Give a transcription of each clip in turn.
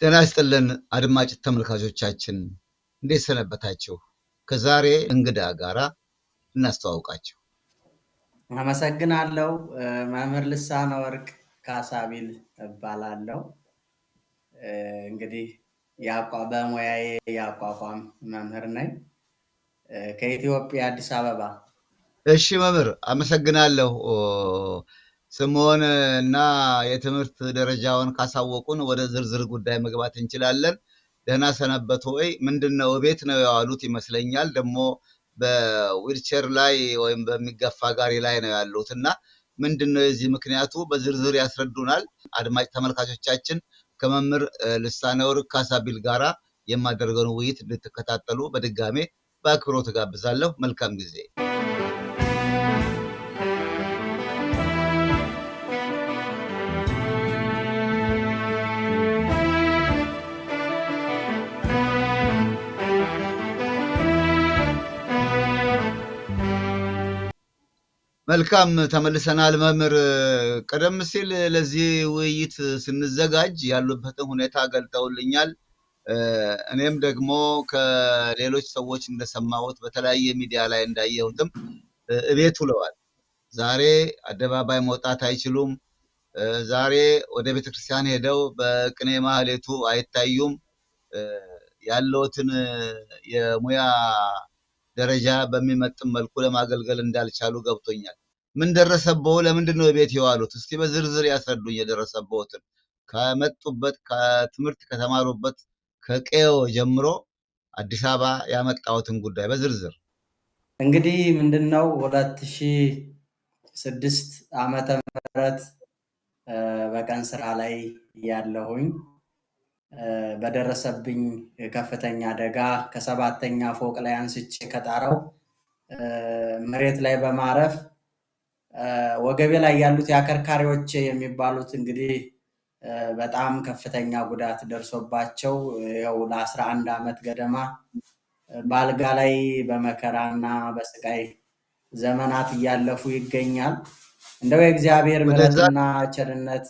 ጤና ይስጥልን አድማጭ ተመልካቾቻችን እንዴት ሰነበታችሁ? ከዛሬ እንግዳ ጋራ እናስተዋውቃችሁ። አመሰግናለሁ። መምህር ልሳነ ወርቅ ካሳቢል እባላለሁ። እንግዲህ በሙያዬ የአቋቋም መምህር ነኝ ከኢትዮጵያ አዲስ አበባ። እሺ መምህር አመሰግናለሁ። ስምዎን እና የትምህርት ደረጃውን ካሳወቁን ወደ ዝርዝር ጉዳይ መግባት እንችላለን። ደህና ሰነበቱ ወይ? ምንድነው ቤት ነው ያሉት ይመስለኛል። ደግሞ በዊልቸር ላይ ወይም በሚገፋ ጋሪ ላይ ነው ያሉት እና ምንድነው የዚህ ምክንያቱ በዝርዝር ያስረዱናል። አድማጭ ተመልካቾቻችን ከመምህር ልሳነ ወርቅ ካሳቢል ጋራ የማደርገውን ውይይት እንድትከታተሉ በድጋሜ በአክብሮት ጋብዛለሁ። መልካም ጊዜ። መልካም ተመልሰናል። መምህር ቀደም ሲል ለዚህ ውይይት ስንዘጋጅ ያሉበትን ሁኔታ ገልጠውልኛል። እኔም ደግሞ ከሌሎች ሰዎች እንደሰማሁት በተለያየ ሚዲያ ላይ እንዳየሁትም እቤት ውለዋል። ዛሬ አደባባይ መውጣት አይችሉም። ዛሬ ወደ ቤተክርስቲያን ሄደው በቅኔ ማህሌቱ አይታዩም። ያለውትን የሙያ ደረጃ በሚመጥን መልኩ ለማገልገል እንዳልቻሉ ገብቶኛል። ምን ደረሰበው? ለምንድን ነው ቤት የዋሉት? እስቲ በዝርዝር ያስረዱኝ የደረሰበውትን ከመጡበት ከትምህርት ከተማሩበት ከቀዮ ጀምሮ አዲስ አበባ ያመጣውትን ጉዳይ በዝርዝር። እንግዲህ ምንድነው 2006 ዓመተ ምህረት በቀን ስራ ላይ ያለሁኝ በደረሰብኝ ከፍተኛ አደጋ ከሰባተኛ ፎቅ ላይ አንስቼ ከጣራው መሬት ላይ በማረፍ ወገቤ ላይ ያሉት የአከርካሪዎች የሚባሉት እንግዲህ በጣም ከፍተኛ ጉዳት ደርሶባቸው ያው ለ11 ዓመት ገደማ በአልጋ ላይ በመከራና በስቃይ ዘመናት እያለፉ ይገኛል። እንደው የእግዚአብሔር ምሕረትና ቸርነት።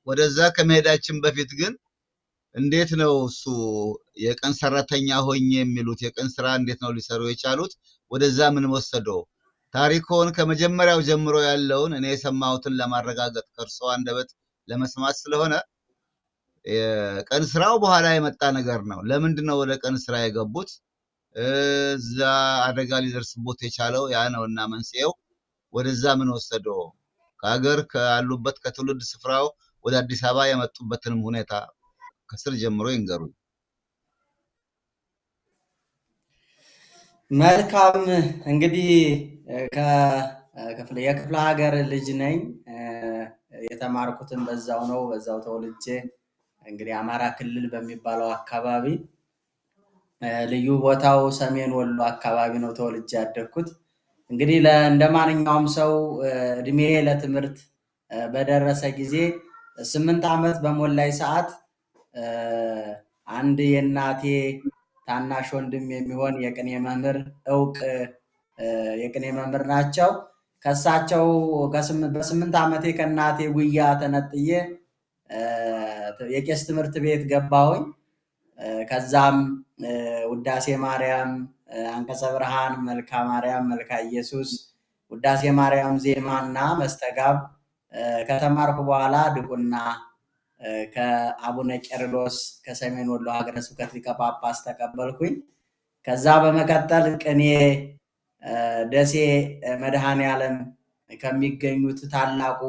ወደዛ ከመሄዳችን በፊት ግን እንዴት ነው እሱ የቀን ሰራተኛ ሆኜ የሚሉት የቀን ስራ እንዴት ነው ሊሰሩ የቻሉት? ወደዛ ምን ወሰደው? ታሪኮን ከመጀመሪያው ጀምሮ ያለውን እኔ የሰማሁትን ለማረጋገጥ ከእርስዎ አንደበት ለመስማት ስለሆነ የቀን ስራው በኋላ የመጣ ነገር ነው። ለምንድን ነው ወደ ቀን ስራ የገቡት? እዛ አደጋ ሊደርስቦት የቻለው ያ ነውና መንስኤው። ወደዛ ምን ወሰደው? ከሀገር ካሉበት ከትውልድ ስፍራው ወደ አዲስ አበባ የመጡበትንም ሁኔታ ከስር ጀምሮ ይንገሩኝ። መልካም እንግዲህ የክፍለ ሀገር ልጅ ነኝ። የተማርኩትን በዛው ነው። በዛው ተወልጄ እንግዲህ አማራ ክልል በሚባለው አካባቢ ልዩ ቦታው ሰሜን ወሎ አካባቢ ነው ተወልጄ ያደግኩት። እንግዲህ እንደማንኛውም ሰው እድሜ ለትምህርት በደረሰ ጊዜ 8 ዓመት በሞላይ ሰዓት አንድ የእናቴ ታናሽ ወንድም የሚሆን የቅኔ መምህር እውቅ የቅኔ መምህር ናቸው። ከሳቸው በ8 ዓመቴ ከእናቴ ጉያ ተነጥዬ የቄስ ትምህርት ቤት ገባሁኝ። ከዛም ውዳሴ ማርያም፣ አንቀጸ ብርሃን፣ መልካ ማርያም፣ መልካ ኢየሱስ፣ ውዳሴ ማርያም ዜማና መስተጋብ ከተማርኩ በኋላ ድቁና ከአቡነ ቄርሎስ ከሰሜን ወሎ ሀገረ ስብከት ሊቀ ጳጳስ ተቀበልኩኝ። ከዛ በመቀጠል ቅኔ ደሴ መድኃኔዓለም ከሚገኙት ታላቁ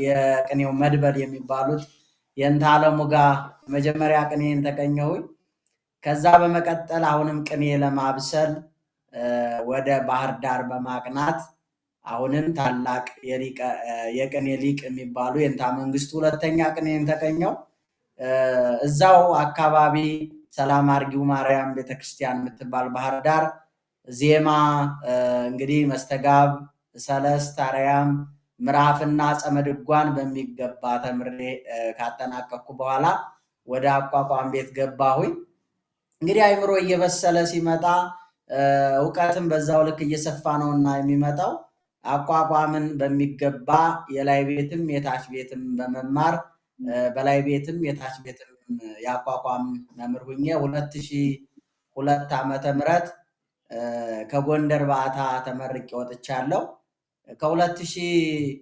የቅኔው መድበል የሚባሉት የእንተ ዓለሙ ጋር መጀመሪያ ቅኔን ተቀኘሁኝ። ከዛ በመቀጠል አሁንም ቅኔ ለማብሰል ወደ ባህር ዳር በማቅናት አሁንም ታላቅ የቅኔ ሊቅ የሚባሉ የእንታ መንግስቱ ሁለተኛ ቅኔን ተቀኘው። እዛው አካባቢ ሰላም አርጊው ማርያም ቤተክርስቲያን የምትባል ባህር ዳር ዜማ እንግዲህ መስተጋብ፣ ሰለስት፣ አርያም፣ ምዕራፍና ጸመድጓን በሚገባ ተምሬ ካጠናቀቅኩ በኋላ ወደ አቋቋም ቤት ገባሁኝ። እንግዲህ አይምሮ እየበሰለ ሲመጣ እውቀትም በዛው ልክ እየሰፋ ነውና የሚመጣው አቋቋምን በሚገባ የላይ ቤትም የታች ቤትም በመማር በላይ ቤትም የታች ቤትም ያቋቋም መምህር ሁኜ 2002 ዓመተ ምህረት ከጎንደር በዓታ ተመርቄ ወጥቻለሁ። ከ2002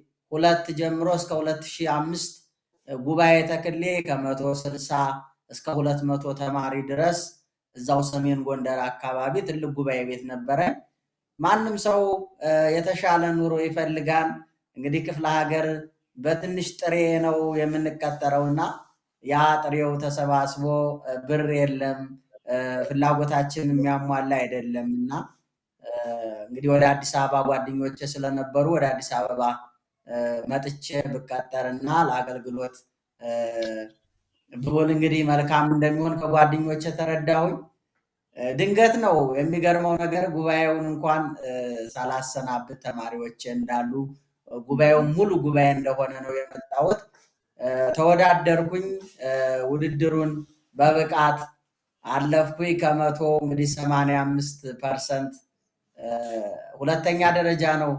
ጀምሮ እስከ 2005 ጉባኤ ተክሌ ከ160 እስከ 200 ተማሪ ድረስ እዛው ሰሜን ጎንደር አካባቢ ትልቅ ጉባኤ ቤት ነበረ። ማንም ሰው የተሻለ ኑሮ ይፈልጋል። እንግዲህ ክፍለ ሀገር በትንሽ ጥሬ ነው የምንቀጠረውና ያ ጥሬው ተሰባስቦ ብር የለም፣ ፍላጎታችን የሚያሟላ አይደለም እና እንግዲህ ወደ አዲስ አበባ ጓደኞቼ ስለነበሩ ወደ አዲስ አበባ መጥቼ ብቀጠርና ለአገልግሎት ብሆን እንግዲህ መልካም እንደሚሆን ከጓደኞቼ ተረዳሁኝ። ድንገት ነው የሚገርመው ነገር ጉባኤውን እንኳን ሳላሰናብት ተማሪዎቼ እንዳሉ ጉባኤው ሙሉ ጉባኤ እንደሆነ ነው የመጣሁት። ተወዳደርኩኝ። ውድድሩን በብቃት አለፍኩኝ። ከመቶ እንግዲህ 85% ሁለተኛ ደረጃ ነው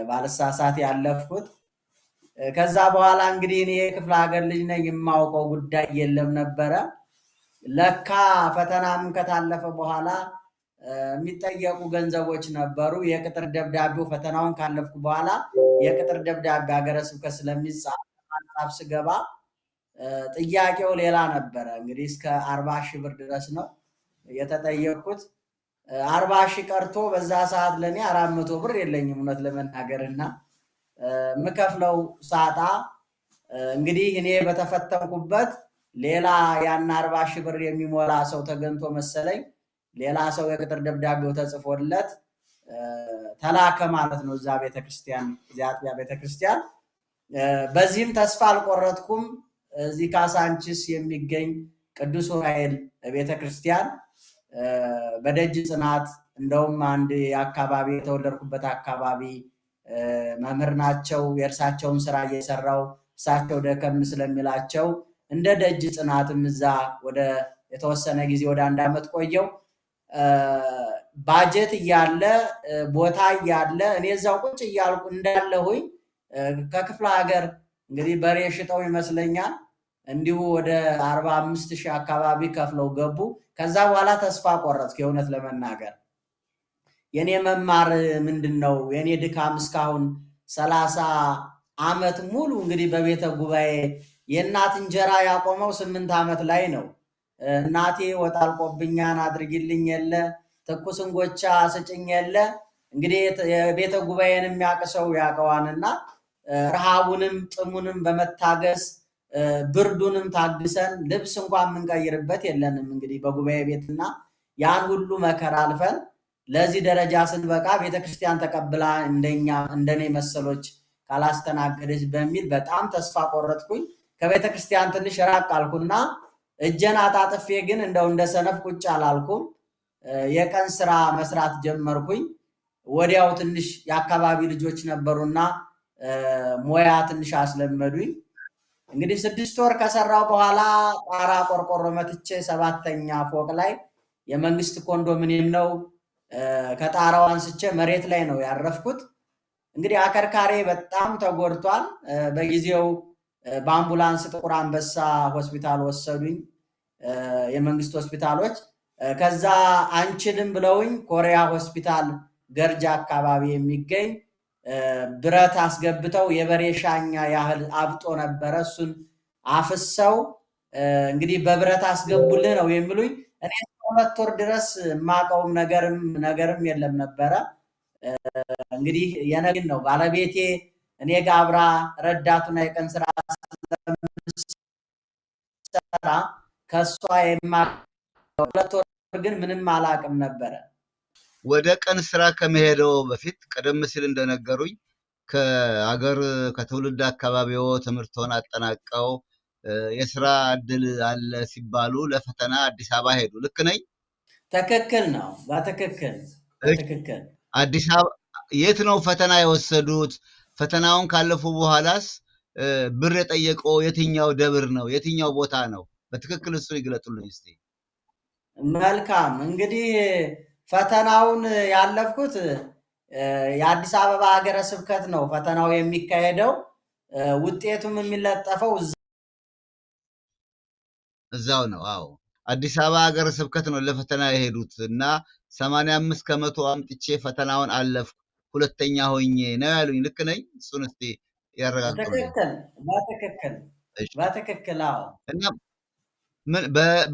ባለሳሳት ያለፍኩት። ከዛ በኋላ እንግዲህ እኔ የክፍለ ሀገር ልጅ ነኝ፣ የማውቀው ጉዳይ የለም ነበረ። ለካ ፈተናም ከታለፈ በኋላ የሚጠየቁ ገንዘቦች ነበሩ። የቅጥር ደብዳቤው ፈተናውን ካለፍኩ በኋላ የቅጥር ደብዳቤ ሀገረ ስብከት ስለሚጻፍ ስገባ ጥያቄው ሌላ ነበረ። እንግዲህ እስከ 40 ሺህ ብር ድረስ ነው የተጠየቅኩት። 40 ሺህ ቀርቶ በዛ ሰዓት ለእኔ 400 ብር የለኝም እውነት ለመናገር እና የምከፍለው ሳጣ እንግዲህ እኔ በተፈተንኩበት ሌላ ያን 40 ሺህ ብር የሚሞላ ሰው ተገኝቶ መሰለኝ ሌላ ሰው የቅጥር ደብዳቤው ተጽፎለት ተላከ ማለት ነው እዛ ቤተክርስቲያን፣ እዚያ አጥቢያ ቤተክርስቲያን። በዚህም ተስፋ አልቆረጥኩም። እዚህ ካሳንቺስ የሚገኝ ቅዱስ ዑራኤል ቤተክርስቲያን በደጅ ጽናት፣ እንደውም አንድ አካባቢ የተወለድኩበት አካባቢ መምህር ናቸው። የእርሳቸውን ስራ እየሰራው እሳቸው ደከም ስለሚላቸው እንደ ደጅ ጽናትም እዛ ወደ የተወሰነ ጊዜ ወደ 1 ዓመት ቆየው። ባጀት እያለ ቦታ እያለ እኔ እዛው ቁጭ እያልኩ እንዳለሁኝ ከክፍለ ሀገር እንግዲህ በሬ ሽጠው ይመስለኛል እንዲሁ ወደ 45 ሺህ አካባቢ ከፍለው ገቡ። ከዛ በኋላ ተስፋ ቆረጥኩ። የእውነት ለመናገር የኔ መማር ምንድነው? የኔ ድካም እስካሁን 30 ዓመት ሙሉ እንግዲህ በቤተ ጉባኤ የእናት እንጀራ ያቆመው 8 ዓመት ላይ ነው። እናቴ ወጥ አልቆብኛን አድርጊልኝ የለ፣ ትኩስ እንጎቻ ስጭኝ የለ። እንግዲህ የቤተ ጉባኤን የሚያቅሰው ያቀዋንና ረሃቡንም ጥሙንም በመታገስ ብርዱንም ታግሰን ልብስ እንኳን የምንቀይርበት የለንም። እንግዲህ በጉባኤ ቤትና ያን ሁሉ መከራ አልፈን ለዚህ ደረጃ ስንበቃ ቤተክርስቲያን ተቀብላ እንደኔ መሰሎች ካላስተናገደች በሚል በጣም ተስፋ ቆረጥኩኝ። ከቤተክርስቲያን ትንሽ ራቅ አልኩና እጄን አጣጥፌ ግን እንደው እንደ ሰነፍ ቁጭ አላልኩም። የቀን ስራ መስራት ጀመርኩኝ። ወዲያው ትንሽ የአካባቢ ልጆች ነበሩና ሞያ ትንሽ አስለመዱኝ። እንግዲህ 6 ወር ከሰራው በኋላ ጣራ ቆርቆሮ መትቼ 7ኛ ፎቅ ላይ የመንግስት ኮንዶሚኒየም ነው። ከጣራው አንስቼ መሬት ላይ ነው ያረፍኩት። እንግዲህ አከርካሬ በጣም ተጎድቷል። በጊዜው በአምቡላንስ ጥቁር አንበሳ ሆስፒታል ወሰዱኝ፣ የመንግስት ሆስፒታሎች። ከዛ አንችልም ብለውኝ ኮሪያ ሆስፒታል ገርጃ አካባቢ የሚገኝ ብረት አስገብተው የበሬ ሻኛ ያህል አብጦ ነበረ። እሱን አፍሰው እንግዲህ በብረት አስገቡልህ ነው የሚሉኝ። እኔ 2 ወር ድረስ የማውቀውም ነገርም የለም ነበረ። እንግዲህ የነግን ነው ባለቤቴ እኔ ጋር አብራ ረዳቱና የቀን ስራ ስለምትሰራ ከሷ የማውቀው 2 ወር ግን ምንም አላውቅም ነበረ። ወደ ቀን ስራ ከመሄደው በፊት ቀደም ሲል እንደነገሩኝ ከአገር ከትውልድ አካባቢው ትምህርቶን አጠናቀው የስራ እድል አለ ሲባሉ ለፈተና አዲስ አበባ ሄዱ። ልክ ነኝ? ትክክል ነው። በትክክል አዲስ አበባ የት ነው ፈተና የወሰዱት? ፈተናውን ካለፉ በኋላስ ብር የጠየቀው የትኛው ደብር ነው? የትኛው ቦታ ነው? በትክክል እሱ ይግለጡልኝ እስቲ። መልካም። እንግዲህ ፈተናውን ያለፍኩት የአዲስ አበባ ሀገረ ስብከት ነው። ፈተናው የሚካሄደው ውጤቱም የሚለጠፈው እዛው ነው። አዎ አዲስ አበባ ሀገረ ስብከት ነው ለፈተና የሄዱት እና 85 ከመቶ አምጥቼ ፈተናውን አለፍኩ ሁለተኛ ሆኜ ነው ያሉኝ። ልክ ነኝ? እሱን እስቲ ያረጋግጡልኝ። በትክክል በትክክል እሺ። በትክክል አዎ። እና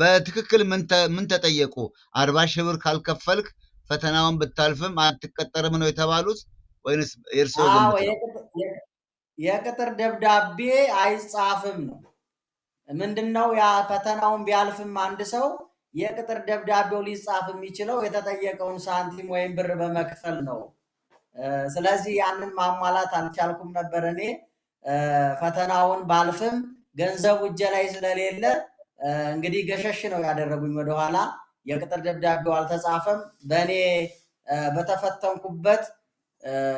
በትክክል ምን ተጠየቁ? 40 ሺህ ብር ካልከፈልክ ፈተናውን ብታልፍም አትቀጠርም ነው የተባሉት ወይንስ የእርስዎ አዎ ግምት ነው? የቅጥር ደብዳቤ አይጻፍም ነው። ምንድነው ያ ፈተናውን ቢያልፍም አንድ ሰው የቅጥር ደብዳቤው ሊጻፍ የሚችለው የተጠየቀውን ሳንቲም ወይም ብር በመክፈል ነው። ስለዚህ ያንን ማሟላት አልቻልኩም ነበር እኔ። ፈተናውን ባልፍም ገንዘቡ እጄ ላይ ስለሌለ እንግዲህ ገሸሽ ነው ያደረጉኝ ወደኋላ። የቅጥር ደብዳቤው አልተጻፈም። በእኔ በተፈተንኩበት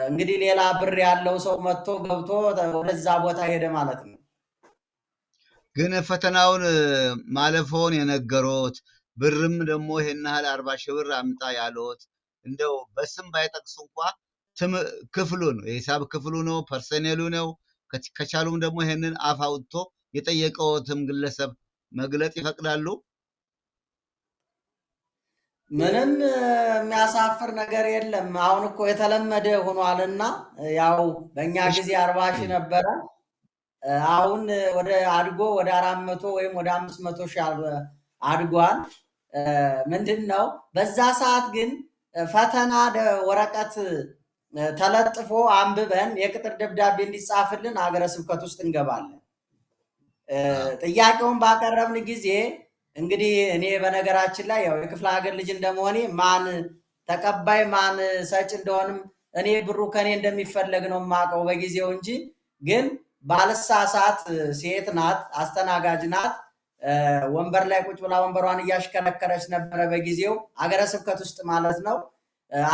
እንግዲህ ሌላ ብር ያለው ሰው መጥቶ ገብቶ ወደዛ ቦታ ሄደ ማለት ነው። ግን ፈተናውን ማለፎን የነገሮት ብርም ደግሞ ይሄን ያህል 40 ሺህ ብር አምጣ ያሎት እንደው በስም ባይጠቅሱ እንኳ ክፍሉን የሂሳብ ክፍሉ ነው ፐርሰኔሉ ነው ከቻሉም ደግሞ ይሄንን አፍ አውጥቶ የጠየቀዎትም ግለሰብ መግለጥ ይፈቅዳሉ? ምንም የሚያሳፍር ነገር የለም። አሁን እኮ የተለመደ ሆኗልና ያው በእኛ ጊዜ 40 ሺህ ነበረ። አሁን ወደ አድጎ ወደ 400 ወይም ወደ 500 ሺህ አድጓል። ምንድን ነው በዛ ሰዓት ግን ፈተና ወረቀት ተለጥፎ አንብበን የቅጥር ደብዳቤ እንዲጻፍልን ሀገረ ስብከት ውስጥ እንገባለን። ጥያቄውን ባቀረብን ጊዜ እንግዲህ እኔ በነገራችን ላይ ያው የክፍለ ሀገር ልጅ እንደመሆኔ ማን ተቀባይ ማን ሰጭ እንደሆንም እኔ ብሩ ከኔ እንደሚፈለግ ነው የማውቀው በጊዜው እንጂ ግን ባለሳሳት ሴት ናት፣ አስተናጋጅ ናት። ወንበር ላይ ቁጭ ብላ ወንበሯን እያሽከረከረች ነበረ በጊዜው አገረ ስብከት ውስጥ ማለት ነው።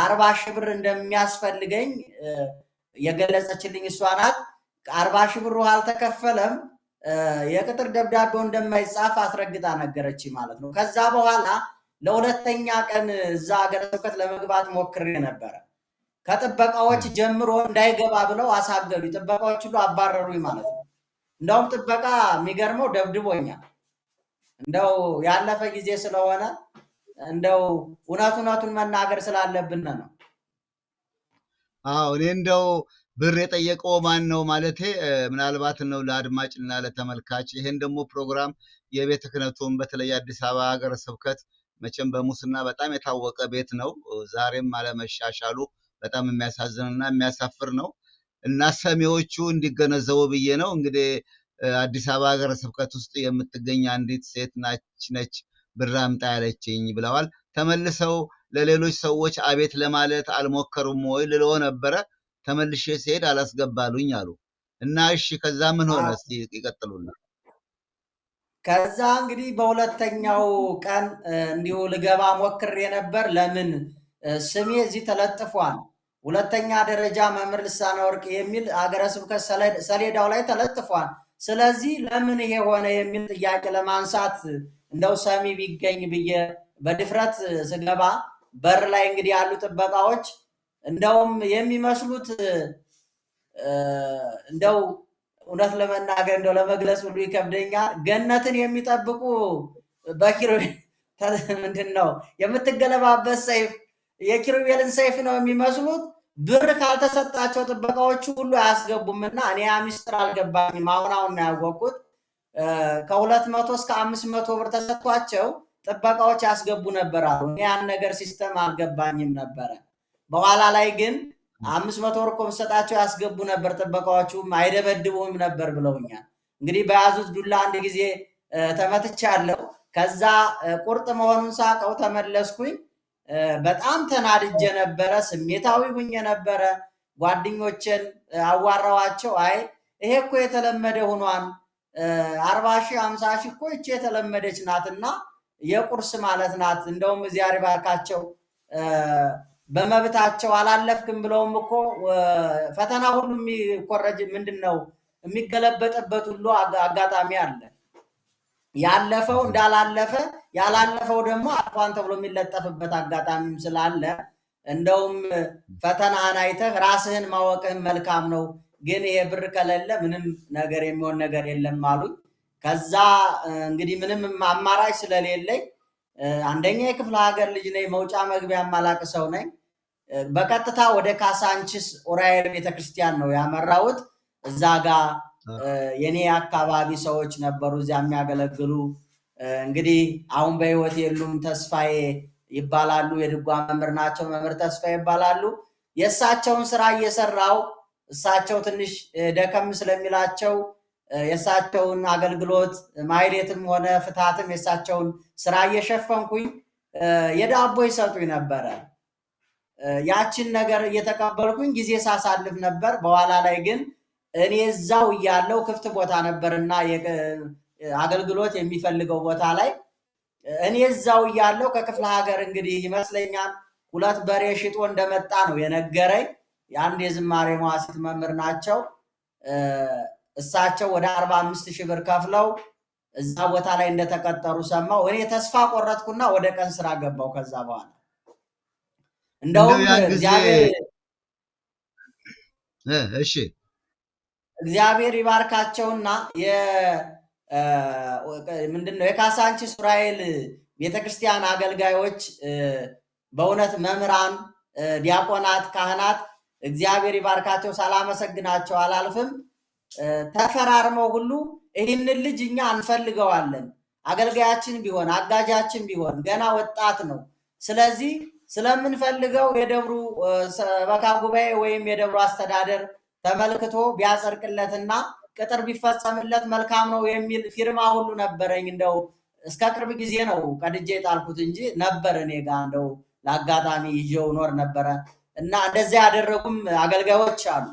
40 ሺህ ብር እንደሚያስፈልገኝ የገለጸችልኝ እሷ ናት። 40 ሺህ ብሩ አልተከፈለም የቅጥር ደብዳቤው እንደማይጻፍ አስረግጣ ነገረች ማለት ነው። ከዛ በኋላ ለሁለተኛ ቀን እዛ አገረ ስብከት ለመግባት ሞክሬ ነበረ። ከጥበቃዎች ጀምሮ እንዳይገባ ብለው አሳገዱ። ጥበቃዎች ሁሉ አባረሩኝ ማለት ነው። እንደውም ጥበቃ የሚገርመው ደብድቦኛል። እንደው ያለፈ ጊዜ ስለሆነ እንደው እውነቱን መናገር ስላለብን ነው። አዎ እኔ እንደው ብር የጠየቀው ማን ነው ማለቴ ምናልባት ነው ለአድማጭና ለተመልካች። ይሄን ደግሞ ፕሮግራም የቤተ ክህነቱን በተለይ አዲስ አበባ ሀገረ ስብከት መቼም በሙስና በጣም የታወቀ ቤት ነው። ዛሬም አለመሻሻሉ በጣም የሚያሳዝንና የሚያሳፍር ነው እና ሰሚዎቹ እንዲገነዘቡ ብዬ ነው። እንግዲህ አዲስ አበባ ሀገረ ስብከት ውስጥ የምትገኝ አንዲት ሴት ነች ብር አምጣ ያለችኝ ብለዋል። ተመልሰው ለሌሎች ሰዎች አቤት ለማለት አልሞከሩም ወይ ልለው ነበረ። ተመልሼ ሲሄድ አላስገባሉኝ አሉ እና እሺ ከዛ ምን ሆነ? እስቲ ይቀጥሉና። ከዛ እንግዲህ በሁለተኛው ቀን እንዲሁ ልገባ ሞክሬ ነበር። ለምን ስሜ እዚህ ተለጥፏል፣ ሁለተኛ ደረጃ መምህር ልሳነ ወርቅ የሚል አገረ ስብከት ሰሌዳው ላይ ተለጥፏል። ስለዚህ ለምን ይሄ ሆነ የሚል ጥያቄ ለማንሳት እንደው ሰሚ ቢገኝ ብዬ በድፍረት ስገባ በር ላይ እንግዲህ ያሉ ጥበቃዎች እንደውም የሚመስሉት እንደው እውነት ለመናገር እንደው ለመግለጽ ሁሉ ይከብደኛል። ገነትን የሚጠብቁ በኪሩቤል ምንድን ነው የምትገለባበት ሰይፍ የኪሩቤልን ሰይፍ ነው የሚመስሉት። ብር ካልተሰጣቸው ጥበቃዎቹ ሁሉ አያስገቡምና እኔ ያ ሚስጥር አልገባኝም። አሁን ነው ያወቅኩት። ከ200 እስከ 500 ብር ተሰጥቷቸው ጥበቃዎች ያስገቡ ነበር አሉ። እኔ ያን ነገር ሲስተም አልገባኝም ነበረ። በኋላ ላይ ግን 500 ብር እኮ ብትሰጣቸው ያስገቡ ነበር፣ ጥበቃዎቹም አይደበድቡም ነበር ብለውኛል። እንግዲህ በያዙት ዱላ አንድ ጊዜ ተመትቻለሁ። ከዛ ቁርጥ መሆኑን ሳቀው ተመለስኩኝ። በጣም ተናድጄ ነበረ፣ ስሜታዊ ሁኜ ነበረ። ጓደኞችን አዋራዋቸው። አይ ይሄ እኮ የተለመደ ሆኗል፣ 40 ሺህ 50 ሺህ እኮ ይቺ የተለመደች ናትና የቁርስ ማለት ናት። እንደውም እግዚአብሔር ይባርካቸው በመብታቸው አላለፍክም ብለውም እኮ ፈተና ሁሉ የሚኮረጅ ምንድን ነው የሚገለበጥበት ሁሉ አጋጣሚ አለ። ያለፈው እንዳላለፈ ያላለፈው ደግሞ አልፏን ተብሎ የሚለጠፍበት አጋጣሚም ስላለ እንደውም ፈተናህን አይተህ ራስህን ማወቅህን መልካም ነው፣ ግን ይሄ ብር ከሌለ ምንም ነገር የሚሆን ነገር የለም አሉኝ። ከዛ እንግዲህ ምንም አማራጭ ስለሌለኝ አንደኛ የክፍለ ሀገር ልጅ ነኝ፣ መውጫ መግቢያ የማላቅ ሰው ነኝ። በቀጥታ ወደ ካሳንቺስ ኡራኤል ቤተክርስቲያን ነው ያመራሁት። እዛ ጋር የኔ አካባቢ ሰዎች ነበሩ እዚያ የሚያገለግሉ። እንግዲህ አሁን በህይወት የሉም፣ ተስፋዬ ይባላሉ። የድጓ መምህር ናቸው። መምህር ተስፋዬ ይባላሉ። የእሳቸውን ስራ እየሰራው እሳቸው ትንሽ ደከም ስለሚላቸው የእሳቸውን አገልግሎት ማይሌትም ሆነ ፍትሃትም የእሳቸውን ስራ እየሸፈንኩኝ የዳቦ ይሰጡኝ ነበረ። ያችን ነገር እየተቀበልኩኝ ጊዜ ሳሳልፍ ነበር። በኋላ ላይ ግን እኔ እዛው እያለው ክፍት ቦታ ነበርና አገልግሎት የሚፈልገው ቦታ ላይ እኔ እዛው እያለው ከክፍለ ሀገር እንግዲህ ይመስለኛል 2 በሬ ሽጦ እንደመጣ ነው የነገረኝ። የአንድ የዝማሬ መዋሥዕት መምህር ናቸው። እሳቸው ወደ 45,000 ብር ከፍለው እዛ ቦታ ላይ እንደተቀጠሩ ሰማው። እኔ ተስፋ ቆረጥኩና ወደ ቀን ስራ ገባው። ከዛ በኋላ እንደውም እግዚአብሔር ይባርካቸውና ምንድነው የካሳንቺስ ኡራኤል ቤተክርስቲያን አገልጋዮች በእውነት መምህራን፣ ዲያቆናት፣ ካህናት እግዚአብሔር ይባርካቸው፣ ሳላመሰግናቸው አላልፍም። ተፈራርመው ሁሉ ይህንን ልጅ እኛ እንፈልገዋለን፣ አገልጋያችን ቢሆን አጋጃችን ቢሆን ገና ወጣት ነው፣ ስለዚህ ስለምንፈልገው የደብሩ ሰበካ ጉባኤ ወይም የደብሩ አስተዳደር ተመልክቶ ቢያጸድቅለትና ቅጥር ቢፈጸምለት መልካም ነው የሚል ፊርማ ሁሉ ነበረኝ። እንደው እስከ ቅርብ ጊዜ ነው ቀድጄ ጣልኩት እንጂ ነበር እኔ ጋር እንደው ለአጋጣሚ ይዤው ኖር ነበረ እና እንደዚያ ያደረጉም አገልጋዮች አሉ።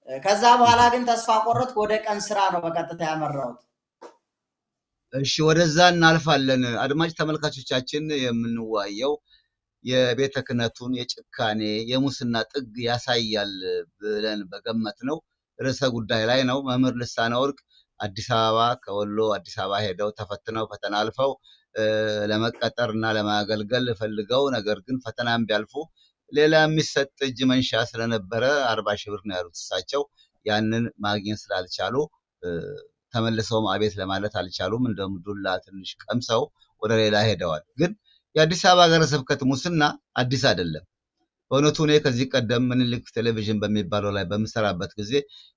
ከዛ በኋላ ግን ተስፋ ቆረጥኩ። ወደ ቀን ስራ ነው በቀጥታ ያመራሁት። እሺ፣ ወደዛ እናልፋለን። አድማጭ ተመልካቾቻችን የምንዋየው የቤተ ክህነቱን የጭካኔ የሙስና ጥግ ያሳያል ብለን በገመት ነው ርዕሰ ጉዳይ ላይ ነው። መምህር ልሳነ ወርቅ አዲስ አበባ ከወሎ አዲስ አበባ ሄደው ተፈትነው ፈተና አልፈው ለመቀጠር እና ለማገልገል ፈልገው ነገር ግን ፈተናም ቢያልፉ ሌላ የሚሰጥ እጅ መንሻ ስለነበረ 40,000 ብር ነው ያሉት እሳቸው። ያንን ማግኘት ስላልቻሉ ተመልሰውም አቤት ለማለት አልቻሉም። እንደውም ዱላ ትንሽ ቀምሰው ወደ ሌላ ሄደዋል። ግን የአዲስ አበባ ሀገረ ስብከት ሙስና አዲስ አይደለም። በእውነቱ እኔ ከዚህ ቀደም ምኒልክ ቴሌቪዥን በሚባለው ላይ በምሰራበት ጊዜ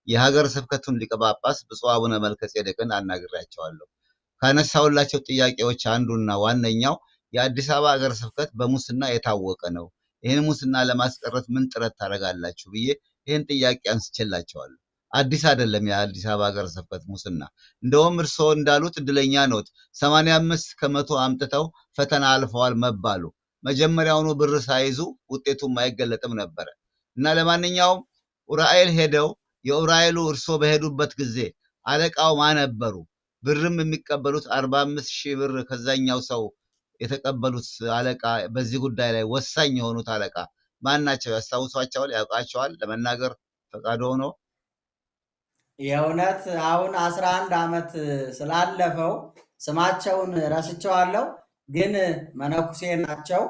የሀገረ ስብከቱን ሊቀ ጳጳስ ብፁዕ አቡነ መልከጼዴቅን አናግሬያቸዋለሁ። ካነሳሁላቸው ጥያቄዎች አንዱና ዋነኛው የአዲስ አበባ ሀገረ ስብከት በሙስና የታወቀ ነው፣ ይህን ሙስና ለማስቀረት ምን ጥረት ታደርጋላችሁ ብዬ ይህን ጥያቄ አንስቼላቸዋለሁ። አዲስ አይደለም የአዲስ አበባ ሀገረ ስብከት ሙስና። እንደውም እርስዎ እንዳሉት እድለኛ ነዎት፣ 85 ከመቶ አምጥተው ፈተና አልፈዋል መባሉ። መጀመሪያውኑ ብር ሳይዙ ውጤቱም አይገለጥም ነበረ እና ለማንኛውም ኡራኤል ሄደው የኡራኤሉ እርስዎ በሄዱበት ጊዜ አለቃው ማነበሩ? ብርም የሚቀበሉት 45,000 ብር ከዛኛው ሰው የተቀበሉት አለቃ፣ በዚህ ጉዳይ ላይ ወሳኝ የሆኑት አለቃ ማን ናቸው? ያስታውሷቸዋል? ያውቃቸዋል? ለመናገር ፈቃዶ ሆኖ? የእውነት አሁን 11 ዓመት ስላለፈው ስማቸውን ረስቸዋለሁ፣ ግን መነኩሴ ናቸው።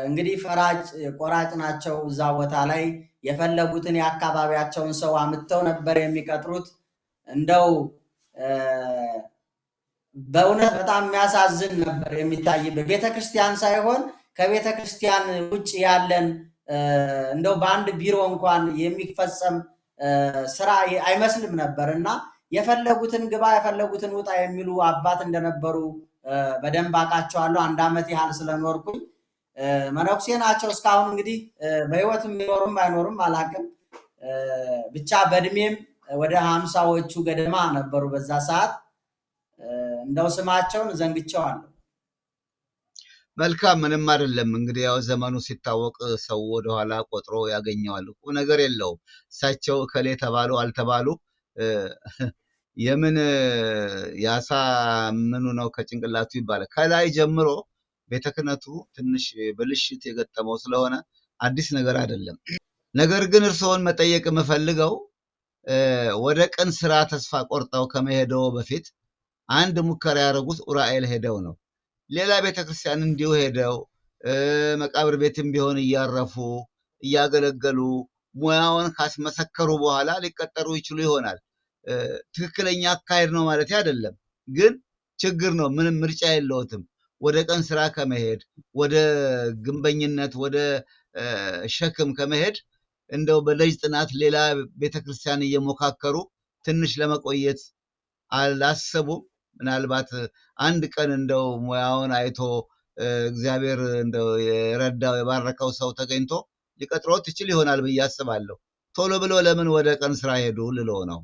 እንግዲህ ፈራጭ ቆራጭ ናቸው። እዛ ቦታ ላይ የፈለጉትን የአካባቢያቸውን ሰው አምጥተው ነበር የሚቀጥሩት። እንደው በእውነት በጣም የሚያሳዝን ነበር የሚታይበት። ቤተክርስቲያን ሳይሆን ከቤተክርስቲያን ውጭ ያለን እንደው በአንድ ቢሮ እንኳን የሚፈጸም ስራ አይመስልም ነበር እና የፈለጉትን ግባ የፈለጉትን ውጣ የሚሉ አባት እንደነበሩ በደንብ አውቃቸዋለሁ። 1 ዓመት ያህል ስለኖርኩኝ መነኩሴ ናቸው። እስካሁን እንግዲህ በህይወት የሚኖሩም አይኖሩም አላውቅም። ብቻ በእድሜም ወደ 50ዎቹ ገደማ ነበሩ በዛ ሰዓት። እንደው ስማቸውን ዘንግቼዋለሁ። መልካም፣ ምንም አይደለም። እንግዲህ ያው ዘመኑ ሲታወቅ ሰው ወደኋላ ቆጥሮ ያገኘዋል። ቁም ነገር የለውም። እሳቸው እከሌ ተባሉ አልተባሉ የምን ያሳ ምኑ ነው ከጭንቅላቱ ይባላል። ከላይ ጀምሮ ቤተ ክህነቱ ትንሽ ብልሽት የገጠመው ስለሆነ አዲስ ነገር አይደለም። ነገር ግን እርስዎን መጠየቅ የምፈልገው ወደ ቀን ስራ ተስፋ ቆርጠው ከመሄደው በፊት አንድ ሙከራ ያደረጉት ኡራኤል ሄደው ነው። ሌላ ቤተክርስቲያን እንዲሁ ሄደው መቃብር ቤትም ቢሆን እያረፉ እያገለገሉ ሙያውን ካስመሰከሩ በኋላ ሊቀጠሩ ይችሉ ይሆናል። ትክክለኛ አካሄድ ነው ማለት አይደለም፣ ግን ችግር ነው። ምንም ምርጫ የለውትም። ወደ ቀን ስራ ከመሄድ ወደ ግንበኝነት ወደ ሸክም ከመሄድ እንደው በደጅ ጥናት ሌላ ቤተክርስቲያን እየሞካከሩ ትንሽ ለመቆየት አላሰቡም? ምናልባት አንድ ቀን እንደው ሙያውን አይቶ እግዚአብሔር እንደው የረዳው የባረከው ሰው ተገኝቶ ሊቀጥሮት ይችል ይሆናል ብዬ አስባለሁ። ቶሎ ብሎ ለምን ወደ ቀን ስራ ሄዱ ልሎ ነው።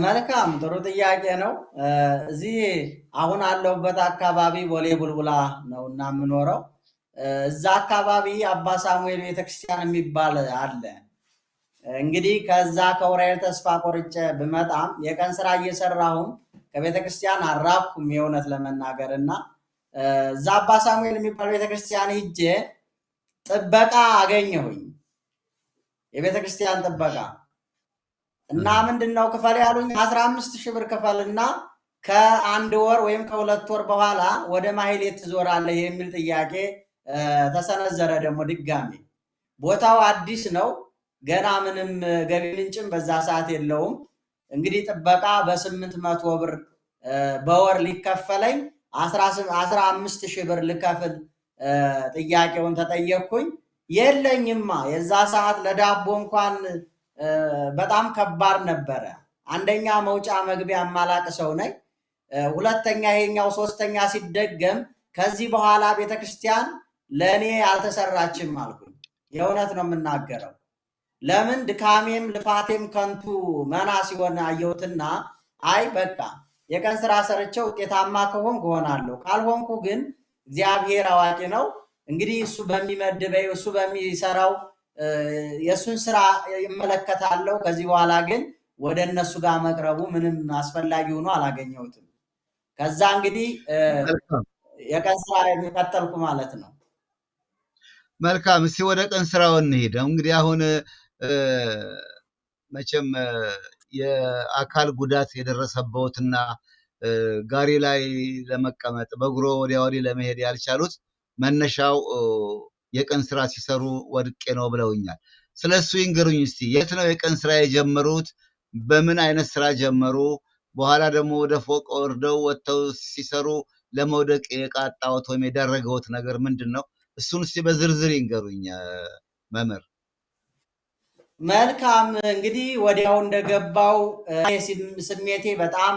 መልካም ጥሩ ጥያቄ ነው። እዚህ አሁን አለሁበት አካባቢ ቦሌ ቡልቡላ ነው እና የምኖረው። እዛ አካባቢ አባ ሳሙኤል ቤተክርስቲያን የሚባል አለ። እንግዲህ ከዛ ከዑራኤል ተስፋ ቆርጬ ብመጣም የቀን ስራ እየሰራሁም ከቤተክርስቲያን አራኩም የእውነት ለመናገር እና እዛ አባ ሳሙኤል የሚባል ቤተክርስቲያን ሂጄ ጥበቃ አገኘሁኝ፣ የቤተክርስቲያን ጥበቃ እና ምንድነው ክፈል ያሉኝ 15,000 ብር ክፈልና ከአንድ ወር ወይም ከ2 ወር በኋላ ወደ ማህሌት ትዞራለህ የሚል ጥያቄ ተሰነዘረ። ደግሞ ድጋሜ ቦታው አዲስ ነው፣ ገና ምንም ገቢ ምንጭም በዛ ሰዓት የለውም። እንግዲህ ጥበቃ በ800 ብር በወር ሊከፈለኝ 15,000 ብር ልከፍል ጥያቄውን ተጠየቅኩኝ። የለኝማ የዛ ሰዓት ለዳቦ እንኳን በጣም ከባድ ነበረ። አንደኛ መውጫ መግቢያ ማላቅ ሰው ነኝ፣ ሁለተኛ ይሄኛው፣ ሶስተኛ ሲደገም ከዚህ በኋላ ቤተክርስቲያን ለእኔ አልተሰራችም አልኩኝ። የእውነት ነው የምናገረው። ለምን ድካሜም ልፋቴም ከንቱ መና ሲሆን አየሁትና አይ በቃ የቀን ስራ ሰርቼ ውጤታማ ከሆንኩ እሆናለሁ፣ ካልሆንኩ ግን እግዚአብሔር አዋቂ ነው። እንግዲህ እሱ በሚመድበው እሱ በሚሰራው የእሱን ስራ ይመለከታለሁ። ከዚህ በኋላ ግን ወደ እነሱ ጋር መቅረቡ ምንም አስፈላጊ ሆኖ አላገኘሁትም። ከዛ እንግዲህ የቀን ስራ የሚቀጠልኩ ማለት ነው። መልካም። እስቲ ወደ ቀን ስራው እንሄድ። እንግዲህ አሁን መቼም የአካል ጉዳት የደረሰበትና ጋሪ ላይ ለመቀመጥ በእግሮ ወዲያ ወዲህ ለመሄድ ያልቻሉት መነሻው የቀን ስራ ሲሰሩ ወድቄ ነው ብለውኛል። ስለሱ ይንገሩኝ እስቲ። የት ነው የቀን ስራ የጀመሩት? በምን አይነት ስራ ጀመሩ? በኋላ ደግሞ ወደ ፎቅ ወርደው ወጥተው ሲሰሩ ለመውደቅ የቃጣዎት ወይም የዳረገዎት ነገር ምንድን ነው? እሱን እስቲ በዝርዝር ይንገሩኝ መምህር። መልካም። እንግዲህ ወዲያው እንደገባው ስሜቴ በጣም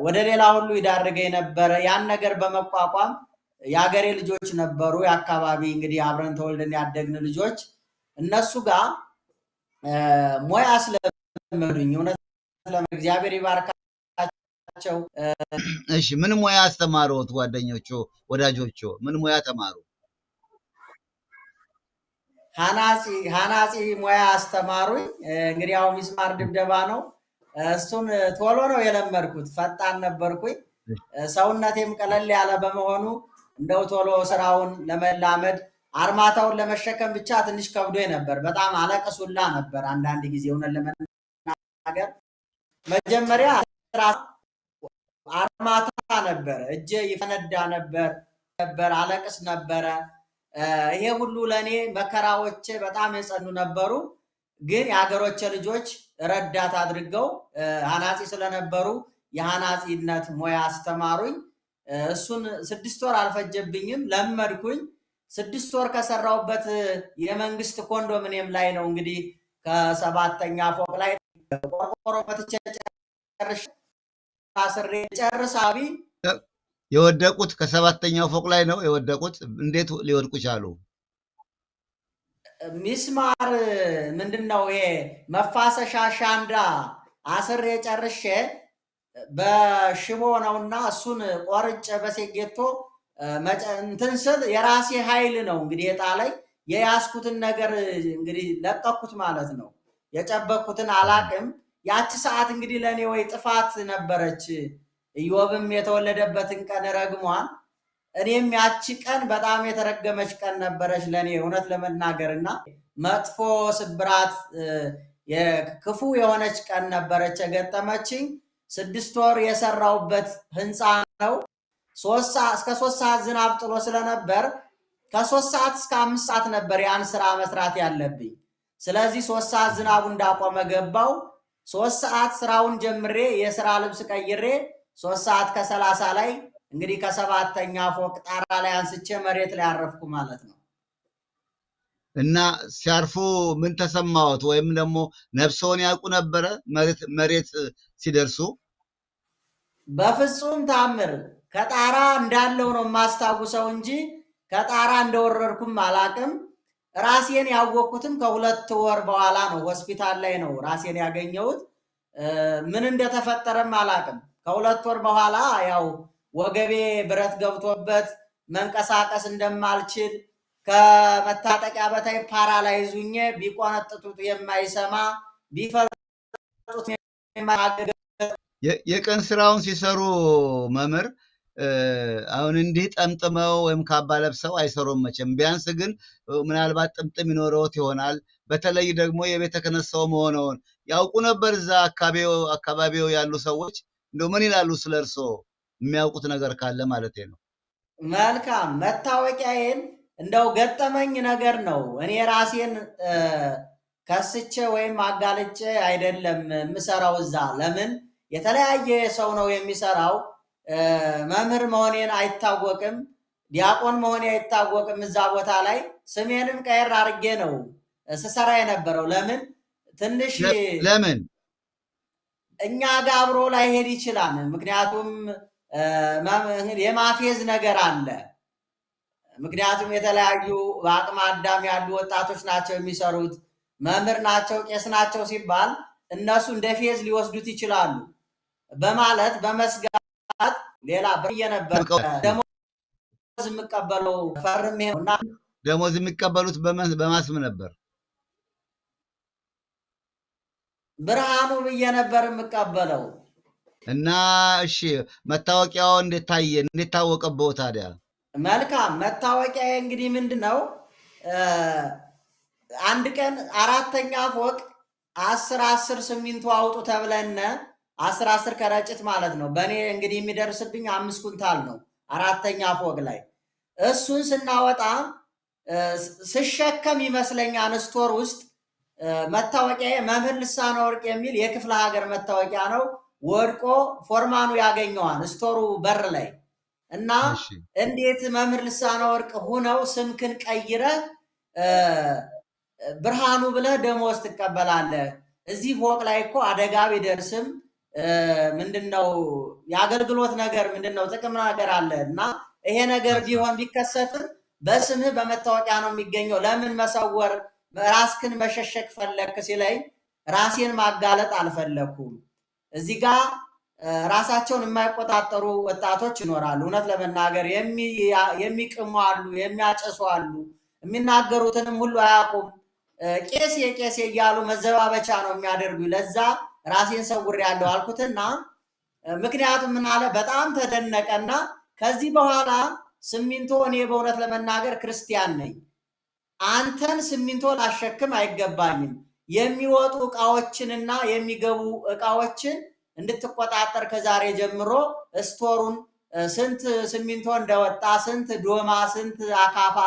ወደ ሌላ ሁሉ ይዳርገኝ ነበረ። ያን ነገር በመቋቋም የሀገሬ ልጆች ነበሩ፣ የአካባቢ እንግዲህ አብረን ተወልደን ያደግን ልጆች፣ እነሱ ጋር ሙያ ስለመዱኝ እውነት እግዚአብሔር ይባርካቸው። እሺ፣ ምን ሙያ አስተማሩት? ጓደኞቹ ወዳጆቹ ምን ሙያ ተማሩ? ሐናጺ ሙያ አስተማሩኝ። እንግዲህ ያው ሚስማር ድብደባ ነው። እሱን ቶሎ ነው የለመድኩት፣ ፈጣን ነበርኩኝ። ሰውነቴም ቀለል ያለ በመሆኑ እንደው ቶሎ ስራውን ለመላመድ አርማታውን ለመሸከም ብቻ ትንሽ ከብዶኝ ነበር። በጣም አለቅሱላ ነበር አንዳንድ ጊዜ እውነት ለመናገር። መጀመሪያ አርማታ ነበረ፣ እጄ ይፈነዳ ነበር፣ አለቅስ ነበረ። ይሄ ሁሉ ለእኔ መከራዎቼ በጣም የጸኑ ነበሩ። ግን የሀገሮቼ ልጆች ረዳት አድርገው ሐናጺ ስለነበሩ የሐናጺነት ሙያ አስተማሩኝ። እሱን 6 ወር አልፈጀብኝም፣ ለመድኩኝ። 6 ወር ከሰራሁበት የመንግስት ኮንዶሚኒየም ላይ ነው እንግዲህ ከ7ኛ ፎቅ ላይ ቆርቆሮ መትቼ ጨርሳቢ የወደቁት ከ7ኛው ፎቅ ላይ ነው የወደቁት። እንዴት ሊወድቁ ቻሉ? ሚስማር ምንድነው ይሄ መፋሰሻ ሻንዳ አስሬ ጨርሼ በሽቦ ነውና እሱን ቆርጬ በሴጌቶ እንትን ስል የራሴ ኃይል ነው እንግዲህ የጣለኝ። የያዝኩትን ነገር እንግዲህ ለቀኩት ማለት ነው። የጨበኩትን አላቅም። ያቺ ሰዓት እንግዲህ ለእኔ ወይ ጥፋት ነበረች። ኢዮብም የተወለደበትን ቀን ረግሟል። እኔም ያቺ ቀን በጣም የተረገመች ቀን ነበረች ለእኔ እውነት ለመናገርና መጥፎ ስብራት ክፉ የሆነች ቀን ነበረች የገጠመችኝ። 6 ወር የሰራውበት ህንፃ ነው። እስከ 3 ሰዓት ዝናብ ጥሎ ስለነበር ከ3 ሰዓት እስከ 5 ሰዓት ነበር ያን ስራ መስራት ያለብኝ። ስለዚህ 3 ሰዓት ዝናቡ እንዳቆመ ገባው። 3 ሰዓት ስራውን ጀምሬ የስራ ልብስ ቀይሬ 3 ሰዓት ከ30 ላይ እንግዲህ ከ7ኛ ፎቅ ጣራ ላይ አንስቼ መሬት ላይ አረፍኩ ማለት ነው። እና ሲያርፉ ምን ተሰማዎት? ወይም ደግሞ ነፍስዎን ያውቁ ነበረ መሬት ሲደርሱ? በፍጹም ታምር ከጣራ እንዳለው ነው የማስታውሰው እንጂ ከጣራ እንደወረድኩም አላቅም። ራሴን ያወቅኩትም ከ2 ወር በኋላ ነው። ሆስፒታል ላይ ነው ራሴን ያገኘሁት። ምን እንደተፈጠረም አላቅም። ከ2 ወር በኋላ ያው ወገቤ ብረት ገብቶበት መንቀሳቀስ እንደማልችል ከመታጠቂያ በታይ ፓራላይዝ ሁኜ ቢቆነጥጡት የማይሰማ ቢፈልጡት የማያገገ የቀን ስራውን ሲሰሩ መምህር አሁን እንዲህ ጠምጥመው ወይም ካባ ለብሰው አይሰሩም መቼም። ቢያንስ ግን ምናልባት ጥምጥም ይኖረዎት ይሆናል። በተለይ ደግሞ የቤተ ክህነት ሰው መሆነውን ያውቁ ነበር እዛ አካባቢው ያሉ ሰዎች? እንደው ምን ይላሉ ስለ እርስዎ የሚያውቁት ነገር ካለ ማለቴ ነው። መልካም መታወቂያዬን እንደው ገጠመኝ ነገር ነው። እኔ ራሴን ከስቼ ወይም አጋልጬ አይደለም የምሰራው እዛ። ለምን የተለያየ ሰው ነው የሚሰራው። መምህር መሆኔን አይታወቅም፣ ዲያቆን መሆኔ አይታወቅም። እዛ ቦታ ላይ ስሜንም ቀየር አድርጌ ነው ስሰራ የነበረው። ለምን ትንሽ ለምን እኛ ጋር አብሮ ላይሄድ ይችላል። ምክንያቱም የማፌዝ ነገር አለ። ምክንያቱም የተለያዩ በአቅመ አዳም ያሉ ወጣቶች ናቸው የሚሰሩት። መምህር ናቸው፣ ቄስ ናቸው ሲባል እነሱ እንደ ፌዝ ሊወስዱት ይችላሉ በማለት በመስጋት ሌላ ነበር ደሞዝ የምቀበለው ፈርሜ እና ደሞዝ የሚቀበሉት በማስም ነበር። ብርሃኑ ብዬ ነበር የምቀበለው። እና እሺ መታወቂያው እንዴት ታየ? እንዴት ታወቀብዎ ታዲያ? መልካም መታወቂያ እንግዲህ ምንድነው፣ አንድ ቀን 4ኛ ፎቅ 10 ሲሚንቶ አውጡ ተብለን 10 ከረጢት ማለት ነው። በእኔ እንግዲህ የሚደርስብኝ 5 ኩንታል ነው 4ኛ ፎቅ ላይ። እሱን ስናወጣ ስሸከም ይመስለኛል ስቶር ውስጥ መታወቂያ መምህር ልሳነ ወርቅ የሚል የክፍለ ሀገር መታወቂያ ነው ወድቆ ፎርማኑ ያገኘዋል ስቶሩ በር ላይ እና እንዴት መምህር ልሳነ ወርቅ ሁነው ስምክን ቀይረህ ብርሃኑ ብለህ ደሞዝ ትቀበላለህ? እዚህ ፎቅ ላይ እኮ አደጋ ቢደርስም ምንድነው የአገልግሎት ነገር ምንድነው ጥቅም ነገር አለ እና ይሄ ነገር ቢሆን ቢከሰትም በስምህ በመታወቂያ ነው የሚገኘው። ለምን መሰወር ራስክን መሸሸግ ፈለክ ሲለኝ ራሴን ማጋለጥ አልፈለኩም። እዚህ ጋር ራሳቸውን የማይቆጣጠሩ ወጣቶች ይኖራሉ። እውነት ለመናገር የሚቅሙ አሉ፣ የሚያጨሱ አሉ፣ የሚናገሩትንም ሁሉ አያውቁም። ቄስ የቄስ እያሉ መዘባበቻ ነው የሚያደርጉ። ለዛ ራሴን ሰውሬያለሁ አልኩትና ምክንያቱም ምን አለ በጣም ተደነቀና ከዚህ በኋላ ሲሚንቶ እኔ በእውነት ለመናገር ክርስቲያን ነኝ፣ አንተን ሲሚንቶ ላሸክም አይገባኝም። የሚወጡ እቃዎችንና የሚገቡ እቃዎችን እንድትቆጣጠር ከዛሬ ጀምሮ ስቶሩን ስንት ሲሚንቶ እንደወጣ፣ ስንት ዶማ፣ ስንት አካፋ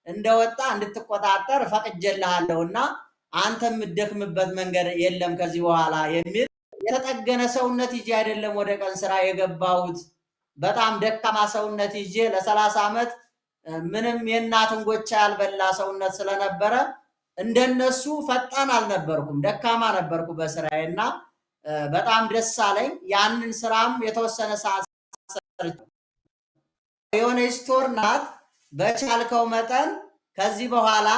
እንደወጣ እንድትቆጣጠር ፈቅጄልሃለሁና አንተ የምትደክምበት መንገድ የለም ከዚህ በኋላ የሚል የተጠገነ ሰውነት ይዤ አይደለም ወደ ቀን ስራ የገባሁት። በጣም ደካማ ሰውነት ይዤ ለ30 ዓመት ምንም የእናት እንጎቻ ያልበላ ሰውነት ስለነበረ እንደነሱ ፈጣን አልነበርኩም፣ ደካማ ነበርኩ በስራዬ እና በጣም ደስ አለኝ። ያንን ስራም የተወሰነ ሰዓት የሆነ ስቶር ናት። በቻልከው መጠን ከዚህ በኋላ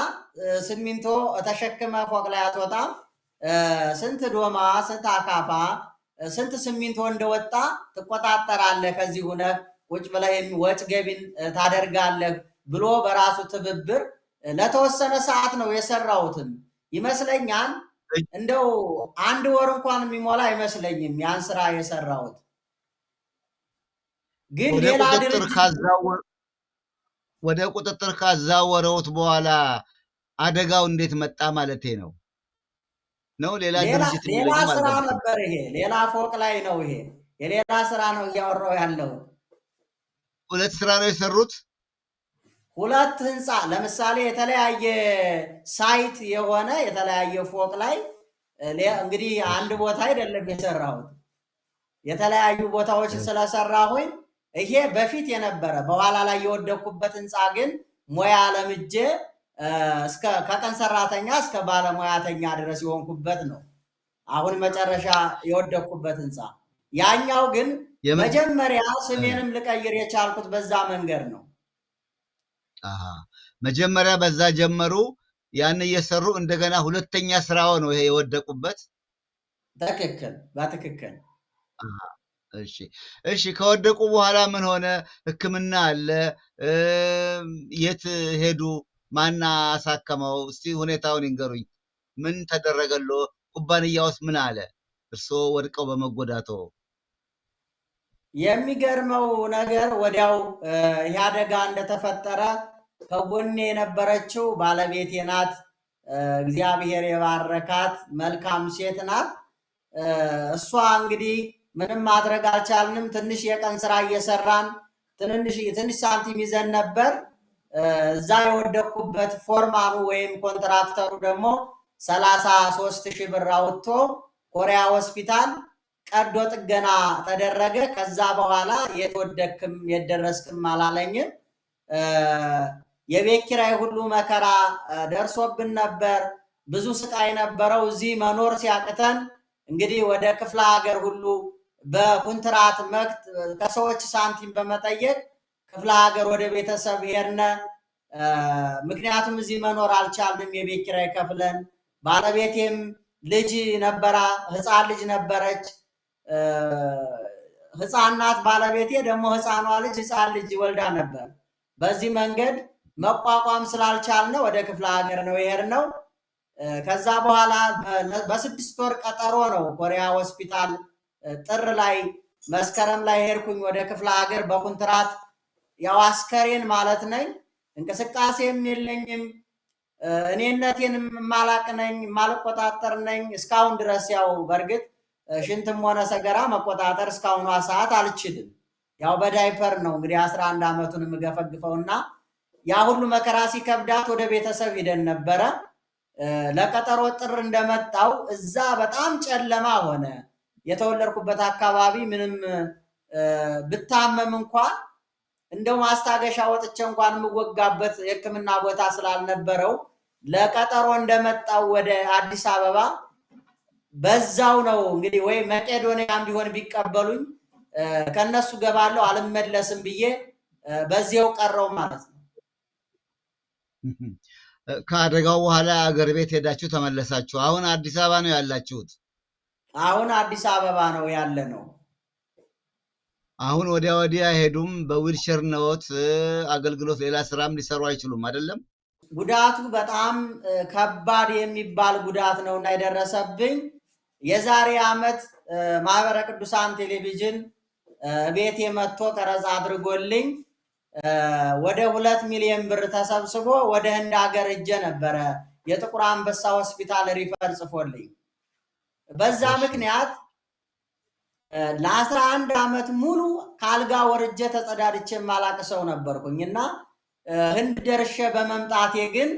ሲሚንቶ ተሸክመ ፎቅ ላይ አትወጣም፣ ስንት ዶማ፣ ስንት አካፋ፣ ስንት ሲሚንቶ እንደወጣ ትቆጣጠራለህ፣ ከዚህ ሁነህ ቁጭ ብለህ ወጭ ገቢን ታደርጋለህ ብሎ በራሱ ትብብር ለተወሰነ ሰዓት ነው የሰራሁትም ይመስለኛል። እንደው 1 ወር እንኳን የሚሞላ አይመስለኝም ያን ስራ የሰራሁት። ግን ሌላ ወደ ቁጥጥር ካዛወረውት በኋላ አደጋው እንዴት መጣ ማለቴ ነው? ሌላ ድርጅት ሌላ ስራ ነበር ይሄ፣ ሌላ ፎቅ ላይ ነው ይሄ፣ የሌላ ስራ ነው እያወራው ያለው። 2 ስራ ነው የሰሩት? ሁለት ህንፃ ለምሳሌ የተለያየ ሳይት የሆነ የተለያየ ፎቅ ላይ እንግዲህ አንድ ቦታ አይደለም የሰራሁት የተለያዩ ቦታዎች ስለሰራሁኝ ይሄ በፊት የነበረ በኋላ ላይ የወደኩበት ህንፃ ግን ሙያ ለምጄ እስከ ከቀን ሰራተኛ እስከ ባለሙያተኛ ድረስ የሆንኩበት ነው። አሁን መጨረሻ የወደኩበት ህንፃ ያኛው ግን መጀመሪያ ስሜንም ልቀይር የቻልኩት በዛ መንገድ ነው። መጀመሪያ በዛ ጀመሩ፣ ያን እየሰሩ እንደገና ሁለተኛ ስራው ነው ይሄ የወደቁበት። ትክክል፣ በትክክል። እሺ ከወደቁ በኋላ ምን ሆነ? ህክምና አለ? የት ሄዱ? ማና አሳከመው? እስቲ ሁኔታውን ይንገሩኝ። ምን ተደረገሎ? ኩባንያውስ ምን አለ እርስዎ ወድቀው በመጎዳቶ? የሚገርመው ነገር ወዲያው ይህ አደጋ እንደተፈጠረ ከጎኔ የነበረችው ባለቤቴ ናት። እግዚአብሔር የባረካት መልካም ሴት ናት። እሷ እንግዲህ ምንም ማድረግ አልቻልንም። ትንሽ የቀን ስራ እየሰራን ትንሽ ሳንቲም ይዘን ነበር። እዛ የወደኩበት ፎርማኑ ወይም ኮንትራክተሩ ደግሞ 33,000 ብር አውጥቶ ኮሪያ ሆስፒታል ቀዶ ጥገና ተደረገ። ከዛ በኋላ የት ወደክም የት ደረስክም አላለኝም። የቤት ኪራይ ሁሉ መከራ ደርሶብን ነበር። ብዙ ስቃይ ነበረው። እዚህ መኖር ሲያቅተን እንግዲህ ወደ ክፍለ ሀገር ሁሉ በኮንትራት መክት ከሰዎች ሳንቲም በመጠየቅ ክፍለ ሀገር ወደ ቤተሰብ ሄድነ። ምክንያቱም እዚህ መኖር አልቻልንም የቤት ኪራይ ከፍለን። ባለቤቴም ልጅ ነበራ፣ ህፃን ልጅ ነበረች። ህፃን ናት ባለቤቴ፣ ደግሞ ህፃኗ ልጅ ህፃን ልጅ ወልዳ ነበር። በዚህ መንገድ መቋቋም ስላልቻልነ ወደ ክፍለ ሀገር ነው የሄድነው። ከዛ በኋላ በ6 ወር ቀጠሮ ነው ኮሪያ ሆስፒታል ጥር ላይ መስከረም ላይ ሄድኩኝ ወደ ክፍለ ሀገር በኮንትራት። ያው አስከሬን ማለት ነኝ፣ እንቅስቃሴም የለኝም፣ እኔነቴን ማላቅ ነኝ፣ ማልቆጣጠር ነኝ። እስካሁን ድረስ ያው በእርግጥ ሽንትም ሆነ ሰገራ መቆጣጠር እስካሁኗ ሰዓት አልችልም። ያው በዳይፐር ነው እንግዲህ 11 ዓመቱን የምገፈግፈውና ያ ሁሉ መከራ ሲከብዳት ወደ ቤተሰብ ሂደን ነበረ። ለቀጠሮ ጥር እንደመጣው እዛ በጣም ጨለማ ሆነ። የተወለድኩበት አካባቢ ምንም ብታመም እንኳን እንደው ማስታገሻ ወጥቼ እንኳን የምወጋበት የሕክምና ቦታ ስላልነበረው ለቀጠሮ እንደመጣው ወደ አዲስ አበባ በዛው ነው እንግዲህ ወይ መቄዶንያም ቢሆን ቢቀበሉኝ ከነሱ ገባለሁ አልመለስም ብዬ በዚያው ቀረው ማለት ነው። ከአደጋው በኋላ አገር ቤት ሄዳችሁ ተመለሳችሁ። አሁን አዲስ አበባ ነው ያላችሁት? አሁን አዲስ አበባ ነው ያለ ነው። አሁን ወዲያ ወዲያ ሄዱም በዊልቸር ነዎት? አገልግሎት ሌላ ስራም ሊሰሩ አይችሉም አይደለም? ጉዳቱ በጣም ከባድ የሚባል ጉዳት ነው እና የደረሰብኝ የዛሬ ዓመት ማህበረ ቅዱሳን ቴሌቪዥን ቤቴ መጥቶ ቀረጻ አድርጎልኝ ወደ 2 ሚሊዮን ብር ተሰብስቦ ወደ ህንድ ሀገር እጄ ነበረ። የጥቁር አንበሳ ሆስፒታል ሪፈር ጽፎልኝ በዛ ምክንያት ለ11 ዓመት ሙሉ ካልጋ ወርጄ ተጸዳድቼ ማላቅ ሰው ነበርኩኝ እና ህንድ ደርሼ በመምጣቴ ግን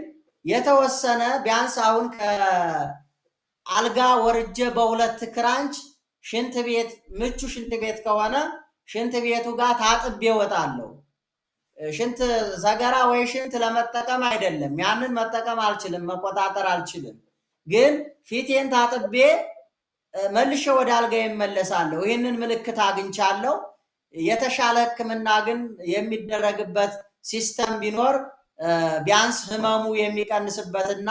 የተወሰነ ቢያንስ አሁን ከአልጋ ወርጄ በሁለት ክራንች ሽንት ቤት ምቹ ሽንት ቤት ከሆነ ሽንት ቤቱ ጋር ታጥቤ እወጣለሁ። ሽንት ሰገራ ወይ ሽንት ለመጠቀም አይደለም፣ ያንን መጠቀም አልችልም፣ መቆጣጠር አልችልም። ግን ፊቴን ታጥቤ መልሼ ወደ አልጋ ይመለሳለሁ። ይህንን ምልክት አግኝቻለሁ። የተሻለ ሕክምና ግን የሚደረግበት ሲስተም ቢኖር ቢያንስ ህመሙ የሚቀንስበትና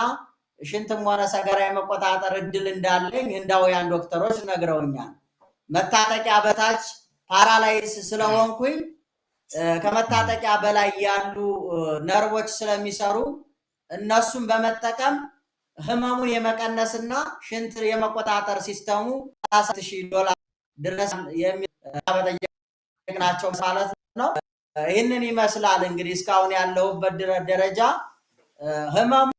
ሽንትም ሆነ ሰገራ የመቆጣጠር እድል እንዳለኝ ህንዳውያን ዶክተሮች ነግረውኛል። መታጠቂያ በታች ፓራላይዝ ስለሆንኩኝ ከመታጠቂያ በላይ ያሉ ነርቮች ስለሚሰሩ እነሱን በመጠቀም ህመሙን የመቀነስና ሽንት የመቆጣጠር ሲስተሙ $10,000 ድረስ የሚጠየቅናቸው ማለት ነው። ይህንን ይመስላል እንግዲህ እስካሁን ያለሁበት ደረጃ። ህመሙ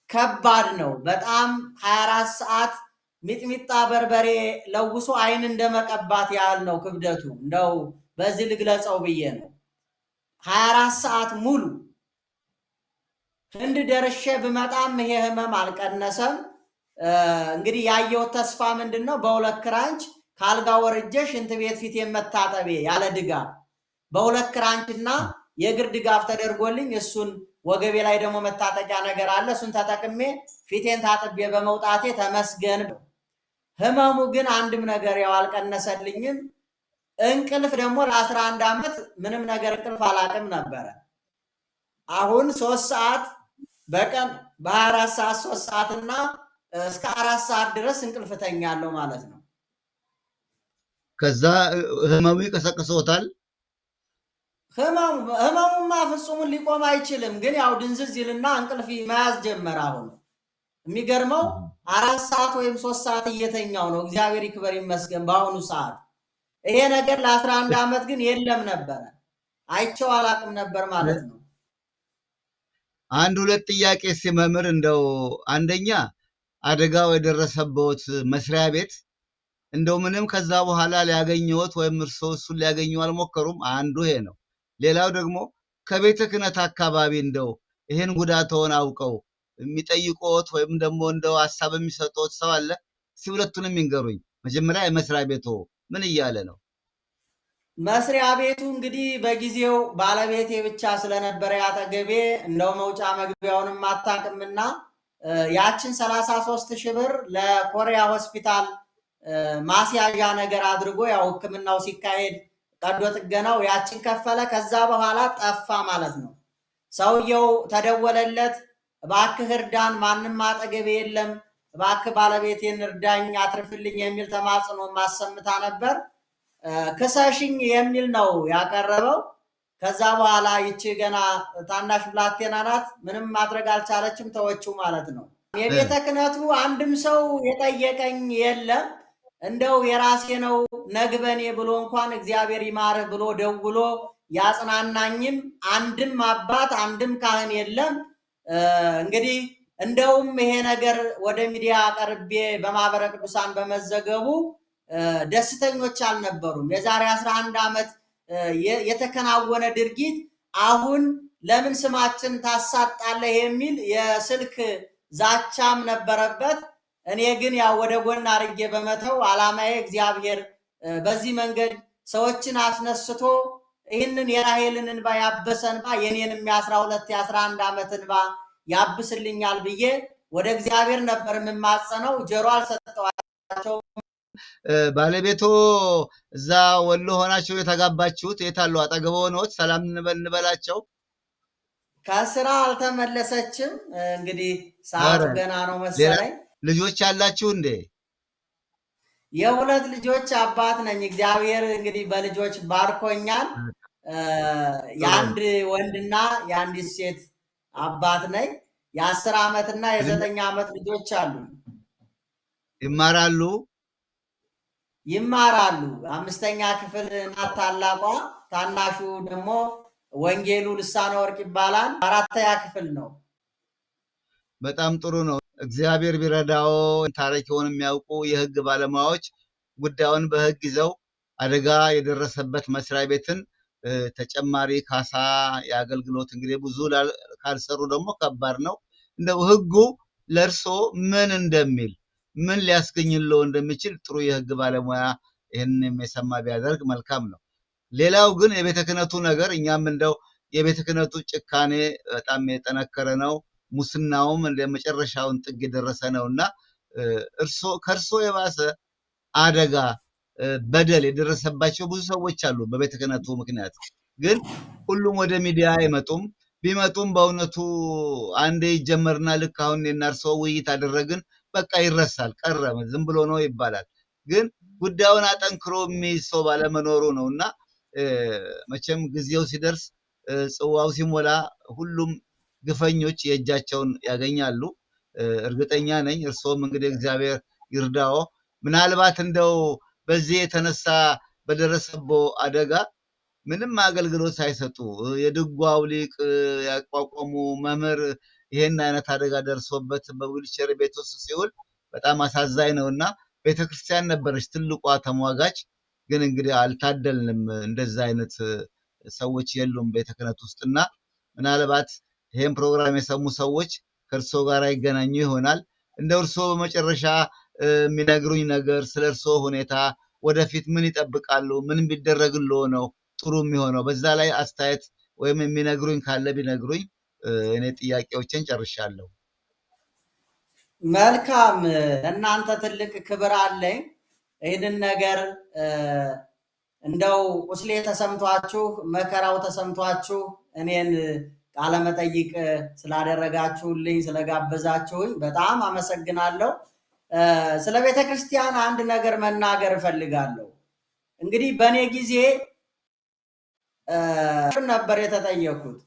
ከባድ ነው በጣም 24 ሰዓት ሚጥሚጣ በርበሬ ለውሶ አይን እንደመቀባት ያህል ነው ክብደቱ። እንደው በዚህ ልግለጸው ብዬ ነው። 24 ሰዓት ሙሉ ህንድ ደርሼ ብመጣም ይሄ ህመም አልቀነሰም። እንግዲህ ያየሁት ተስፋ ምንድን ነው? በሁለት ክራንች ካልጋ ወርጄ ሽንት ቤት ፊት የመታጠቤ ያለ ድጋፍ በሁለት ክራንች እና የእግር ድጋፍ ተደርጎልኝ እሱን ወገቤ ላይ ደግሞ መታጠቂያ ነገር አለ። እሱን ተጠቅሜ ፊቴን ታጥቤ በመውጣቴ ተመስገን። ህመሙ ግን አንድም ነገር ያው አልቀነሰልኝም። እንቅልፍ ደግሞ ለ11 ዓመት ምንም ነገር እንቅልፍ አላቅም ነበረ። አሁን 3 ሰዓት በቀን በ24 ሰዓት 3 ሰዓት እና እስከ 4 ሰዓት ድረስ እንቅልፍ ተኛለሁ ማለት ነው። ከዛ ህመሙ ይቀሰቅሶታል። ህመሙማ ፍጹሙን ሊቆም አይችልም፣ ግን ያው ድንዝዝ ይልና እንቅልፍ መያዝ ጀመረ። አሁን የሚገርመው 4 ሰዓት ወይም 3 ሰዓት እየተኛው ነው። እግዚአብሔር ይክበር ይመስገን በአሁኑ ሰዓት። ይሄ ነገር ለ11 ዓመት ግን የለም ነበረ፣ አይቼው አላቅም ነበር ማለት ነው። አንድ ሁለት ጥያቄ ሲመምር እንደው አንደኛ አደጋው የደረሰበት መስሪያ ቤት እንደው ምንም ከዛ በኋላ ሊያገኘዎት ወይም እርስዎ እሱን ሊያገኙ አልሞከሩም? አንዱ ይሄ ነው። ሌላው ደግሞ ከቤተ ክህነት አካባቢ እንደው ይህን ጉዳትዎን አውቀው የሚጠይቁት ወይም ደግሞ እንደው ሀሳብ የሚሰጡት ሰው አለ? እስኪ ሁለቱንም ይንገሩኝ። መጀመሪያ የመስሪያ ቤቱ ምን እያለ ነው? መስሪያ ቤቱ እንግዲህ በጊዜው ባለቤቴ ብቻ ስለነበረ ያጠገቤ እንደው መውጫ መግቢያውንም አታውቅምና ያችን 33 ሺህ ብር ለኮሪያ ሆስፒታል ማስያዣ ነገር አድርጎ ያው ሕክምናው ሲካሄድ ቀዶ ጥገናው ያችን ከፈለ። ከዛ በኋላ ጠፋ ማለት ነው። ሰውየው ተደወለለት፣ እባክህ እርዳን፣ ማንም አጠገቤ የለም፣ እባክህ ባለቤቴን እርዳኝ፣ አትርፍልኝ የሚል ተማጽኖ ማሰምታ ነበር። ክሰሽኝ የሚል ነው ያቀረበው። ከዛ በኋላ ይቺ ገና ታናሽ ብላቴና ናት፣ ምንም ማድረግ አልቻለችም፣ ተወችው ማለት ነው። የቤተ ክህነቱ አንድም ሰው የጠየቀኝ የለም። እንደው የራሴ ነው ነግበኔ ብሎ እንኳን እግዚአብሔር ይማርህ ብሎ ደውሎ ያጽናናኝም አንድም አባት አንድም ካህን የለም። እንግዲህ እንደውም ይሄ ነገር ወደ ሚዲያ ቀርቤ በማህበረ ቅዱሳን በመዘገቡ ደስተኞች አልነበሩም። የዛሬ 11 ዓመት የተከናወነ ድርጊት አሁን ለምን ስማችን ታሳጣለህ የሚል የስልክ ዛቻም ነበረበት። እኔ ግን ያው ወደ ጎን አድርጌ በመተው ዓላማዬ እግዚአብሔር በዚህ መንገድ ሰዎችን አስነስቶ ይህንን የራሔልን እንባ ያበሰ እንባ የኔንም የ12 የ11 ዓመት እንባ ያብስልኛል ብዬ ወደ እግዚአብሔር ነበር የምማጸነው። ጆሮ አልሰጠዋቸው። ባለቤቶ እዛ ወሎ ሆናችሁ የተጋባችሁት? የት አሉ? አጠገበው ነዎት? ሰላም እንበላቸው። ከስራ አልተመለሰችም። እንግዲህ ሰዓቱ ገና ነው መሰለኝ። ልጆች አላችሁ እንዴ? የሁለት ልጆች አባት ነኝ። እግዚአብሔር እንግዲህ በልጆች ባርኮኛል። የአንድ ወንድና የአንዲት ሴት አባት ነኝ። የ10 ዓመትና የ9 ዓመት ልጆች አሉ። ይማራሉ? ይማራሉ። 5ኛ ክፍል ናት ታላቋ። ታናሹ ደግሞ ወንጌሉ ልሳነ ወርቅ ይባላል። 4ኛ ክፍል ነው። በጣም ጥሩ ነው። እግዚአብሔር ቢረዳው ታሪክውን የሚያውቁ የህግ ባለሙያዎች ጉዳዩን በህግ ይዘው አደጋ የደረሰበት መስሪያ ቤትን ተጨማሪ ካሳ የአገልግሎት እንግዲህ ብዙ ካልሰሩ ደግሞ ከባድ ነው። እንደው ህጉ ለእርሶ ምን እንደሚል ምን ሊያስገኝለው እንደሚችል ጥሩ የህግ ባለሙያ ይህንን የሰማ ቢያደርግ መልካም ነው። ሌላው ግን የቤተ ክህነቱ ነገር እኛም እንደው የቤተ ክህነቱ ጭካኔ በጣም የጠነከረ ነው። ሙስናውም እንደ መጨረሻውን ጥግ የደረሰ ነውና ከእርሶ የባሰ አደጋ በደል የደረሰባቸው ብዙ ሰዎች አሉ በቤተ ክህነቱ ምክንያት። ግን ሁሉም ወደ ሚዲያ አይመጡም። ቢመጡም በእውነቱ አንዴ ይጀመርና ልክ አሁን የናርሶ ውይይት አደረግን በቃ ይረሳል፣ ቀረ፣ ዝም ብሎ ነው ይባላል። ግን ጉዳዩን አጠንክሮ የሚይዝ ሰው ባለመኖሩ ነውና መቼም ጊዜው ሲደርስ ጽዋው ሲሞላ ሁሉም ግፈኞች የእጃቸውን ያገኛሉ። እርግጠኛ ነኝ። እርሶም እንግዲህ እግዚአብሔር ይርዳዎ። ምናልባት እንደው በዚህ የተነሳ በደረሰቦ አደጋ ምንም አገልግሎት ሳይሰጡ የድጓው ሊቅ ያቋቋሙ መምህር ይሄን አይነት አደጋ ደርሶበት በዊልቸር ቤት ውስጥ ሲውል በጣም አሳዛኝ ነውና ቤተክርስቲያን ነበረች ትልቋ ተሟጋች። ግን እንግዲህ አልታደልንም። እንደዛ አይነት ሰዎች የሉም ቤተ ክህነት ውስጥና ምናልባት ይሄን ፕሮግራም የሰሙ ሰዎች ከእርሶ ጋር ይገናኙ ይሆናል። እንደ እርሶ በመጨረሻ የሚነግሩኝ ነገር ስለ እርሶ ሁኔታ ወደፊት ምን ይጠብቃሉ? ምን ቢደረግልዎ ነው ጥሩ የሚሆነው? በዛ ላይ አስተያየት ወይም የሚነግሩኝ ካለ ቢነግሩኝ። እኔ ጥያቄዎችን ጨርሻለሁ። መልካም፣ እናንተ ትልቅ ክብር አለኝ። ይህንን ነገር እንደው ቁስሌ ተሰምቷችሁ መከራው ተሰምቷችሁ እኔን ቃለመጠይቅ ስላደረጋችሁልኝ ስለጋበዛችሁኝ በጣም አመሰግናለሁ። ስለ ቤተ ክርስቲያን አንድ ነገር መናገር እፈልጋለሁ። እንግዲህ በእኔ ጊዜ ነበር የተጠየኩት።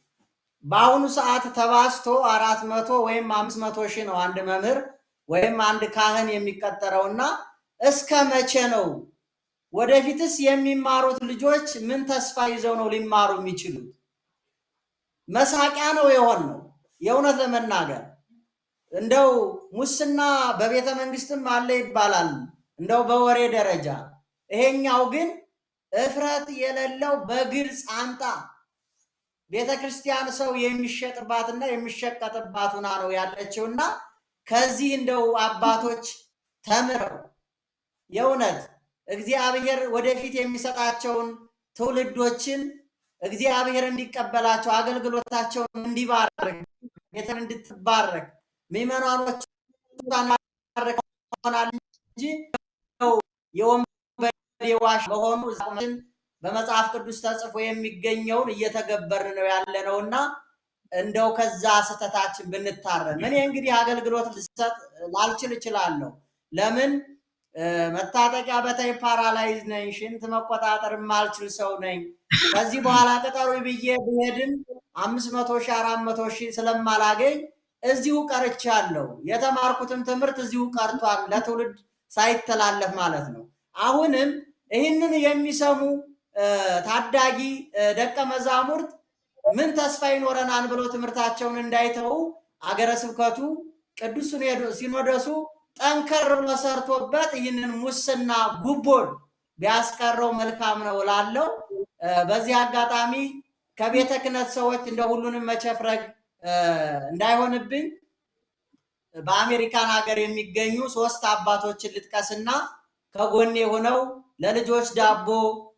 በአሁኑ ሰዓት ተባዝቶ 400 ወይም 500 ሺህ ነው አንድ መምህር ወይም አንድ ካህን የሚቀጠረውና እስከ መቼ ነው? ወደፊትስ የሚማሩት ልጆች ምን ተስፋ ይዘው ነው ሊማሩ የሚችሉት? መሳቂያ ነው የሆነው። የእውነት ለመናገር እንደው ሙስና በቤተ መንግስትም አለ ይባላል እንደው በወሬ ደረጃ፣ ይሄኛው ግን እፍረት የሌለው በግልጽ አንጣ ቤተ ክርስቲያን ሰው የሚሸጥባትና የሚሸቀጥባት ሆና ነው ያለችውና ከዚህ እንደው አባቶች ተምረው የእውነት እግዚአብሔር ወደፊት የሚሰጣቸውን ትውልዶችን እግዚአብሔር እንዲቀበላቸው አገልግሎታቸውን እንዲባርክ ቤተን እንድትባረክ ምዕመናኖች ሆናል እንጂ የወንበዴ ዋሽ በሆኑ በመጽሐፍ ቅዱስ ተጽፎ የሚገኘውን እየተገበርን ነው ያለነውና እንደው ከዛ ስህተታችን ብንታረም። እኔ እንግዲህ አገልግሎት ልሰጥ ላልችል እችላለሁ። ለምን? መታጠቂያ በተይ ፓራላይዝ ነኝ፣ ሽንት መቆጣጠር የማልችል ሰው ነኝ። ከዚህ በኋላ ቅጠሩ ብዬ ብሄድን 500 ሺህ 400 ሺህ ስለማላገኝ እዚሁ ቀርቻለሁ። የተማርኩትም ትምህርት እዚሁ ቀርቷል፣ ለትውልድ ሳይተላለፍ ማለት ነው። አሁንም ይህንን የሚሰሙ ታዳጊ ደቀ መዛሙርት ምን ተስፋ ይኖረናል ብሎ ትምህርታቸውን እንዳይተው አገረ ስብከቱ ቅዱስ ሲኖዶሱ ጠንከር ብሎ ሰርቶበት ይህንን ሙስና ጉቦን ቢያስቀረው መልካም ነው እላለሁ። በዚህ አጋጣሚ ከቤተ ክህነት ሰዎች እንደ ሁሉንም መቸፍረግ እንዳይሆንብኝ በአሜሪካን ሀገር የሚገኙ 3 አባቶችን ልጥቀስና ከጎኔ ሆነው ለልጆች ዳቦ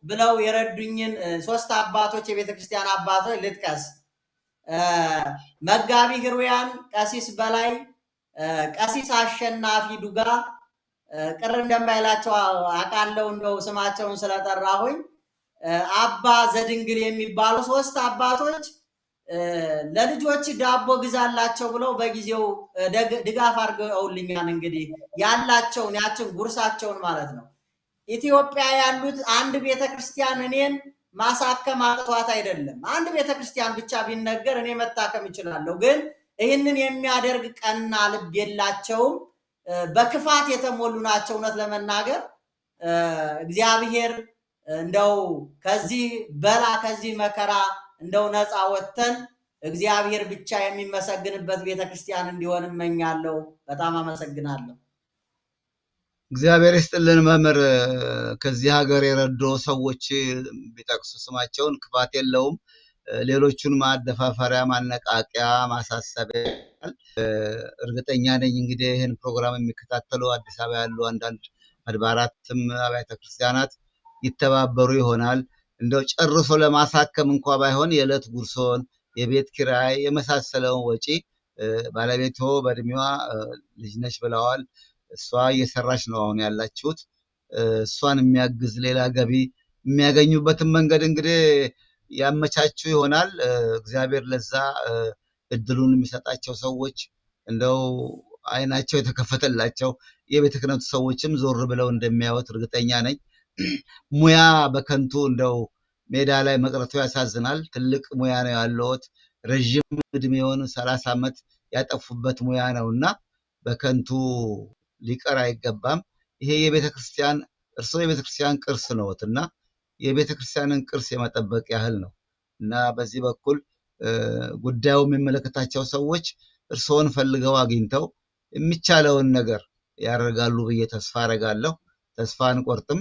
ብለው የረዱኝን 3 አባቶች የቤተ ክርስቲያን አባቶች ልጥቀስ። መጋቢ ህሩያን ቀሲስ በላይ፣ ቀሲስ አሸናፊ ዱጋ፣ ቅር እንደማይላቸው አውቃለሁ እንደው ስማቸውን ስለጠራሁኝ፣ አባ ዘድንግል የሚባሉ 3 አባቶች ለልጆች ዳቦ ግዛላቸው ብለው በጊዜው ድጋፍ አድርገውልኛል። እንግዲህ ያላቸውን ያችን ጉርሳቸውን ማለት ነው። ኢትዮጵያ ያሉት አንድ ቤተክርስቲያን እኔን ማሳከም አቅቷት አይደለም። አንድ ቤተክርስቲያን ብቻ ቢነገር እኔ መታከም እችላለሁ። ግን ይህንን የሚያደርግ ቀና ልብ የላቸውም። በክፋት የተሞሉ ናቸው። እውነት ለመናገር እግዚአብሔር እንደው ከዚህ በላ ከዚህ መከራ እንደው ነፃ ወጥተን እግዚአብሔር ብቻ የሚመሰግንበት ቤተክርስቲያን እንዲሆን እመኛለሁ። በጣም አመሰግናለሁ። እግዚአብሔር ይስጥልን መምህር። ከዚህ ሀገር የረዶ ሰዎች ቢጠቅሱ ስማቸውን ክፋት የለውም። ሌሎቹን ማደፋፈሪያ፣ ማነቃቂያ፣ ማሳሰቢያ እርግጠኛ ነኝ እንግዲህ ይህን ፕሮግራም የሚከታተሉ አዲስ አበባ ያሉ አንዳንድ አድባራትም አብያተ ክርስቲያናት ይተባበሩ ይሆናል። እንደው ጨርሶ ለማሳከም እንኳ ባይሆን የዕለት ጉርሶን፣ የቤት ኪራይ የመሳሰለውን ወጪ ባለቤቶ በእድሜዋ ልጅ ነች ብለዋል። እሷ እየሰራች ነው አሁን ያላችሁት። እሷን የሚያግዝ ሌላ ገቢ የሚያገኙበትን መንገድ እንግዲህ ያመቻቹ ይሆናል። እግዚአብሔር ለዛ እድሉን የሚሰጣቸው ሰዎች እንደው አይናቸው የተከፈተላቸው የቤተ ክህነቱ ሰዎችም ዞር ብለው እንደሚያዩት እርግጠኛ ነኝ። ሙያ በከንቱ እንደው ሜዳ ላይ መቅረቱ ያሳዝናል። ትልቅ ሙያ ነው ያለዎት። ረዥም እድሜውን 30 ዓመት ያጠፉበት ሙያ ነውና በከንቱ ሊቀር አይገባም። ይሄ የቤተ ክርስቲያን እርስዎ የቤተ ክርስቲያን ቅርስ ነዎትና የቤተ ክርስቲያንን ቅርስ የመጠበቅ ያህል ነው እና በዚህ በኩል ጉዳዩ የሚመለከታቸው ሰዎች እርስዎን ፈልገው አግኝተው የሚቻለውን ነገር ያደርጋሉ ብዬ ተስፋ አደርጋለሁ። ተስፋ አንቆርጥም።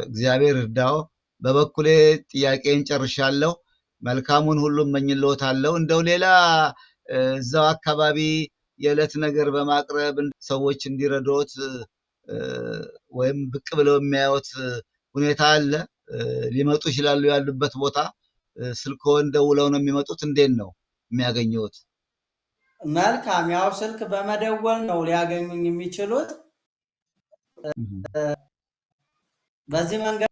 እግዚአብሔር እርዳው። በበኩሌ ጥያቄን ጨርሻለሁ። መልካሙን ሁሉ እመኝልዎታለሁ። እንደው ሌላ እዛው አካባቢ የዕለት ነገር በማቅረብ ሰዎች እንዲረዱት ወይም ብቅ ብለው የሚያዩት ሁኔታ አለ? ሊመጡ ይችላሉ ያሉበት ቦታ? ስልክዎን ደውለው ነው የሚመጡት? እንዴት ነው የሚያገኙት? መልካም፣ ያው ስልክ በመደወል ነው ሊያገኙኝ የሚችሉት። በዚህ መንገድ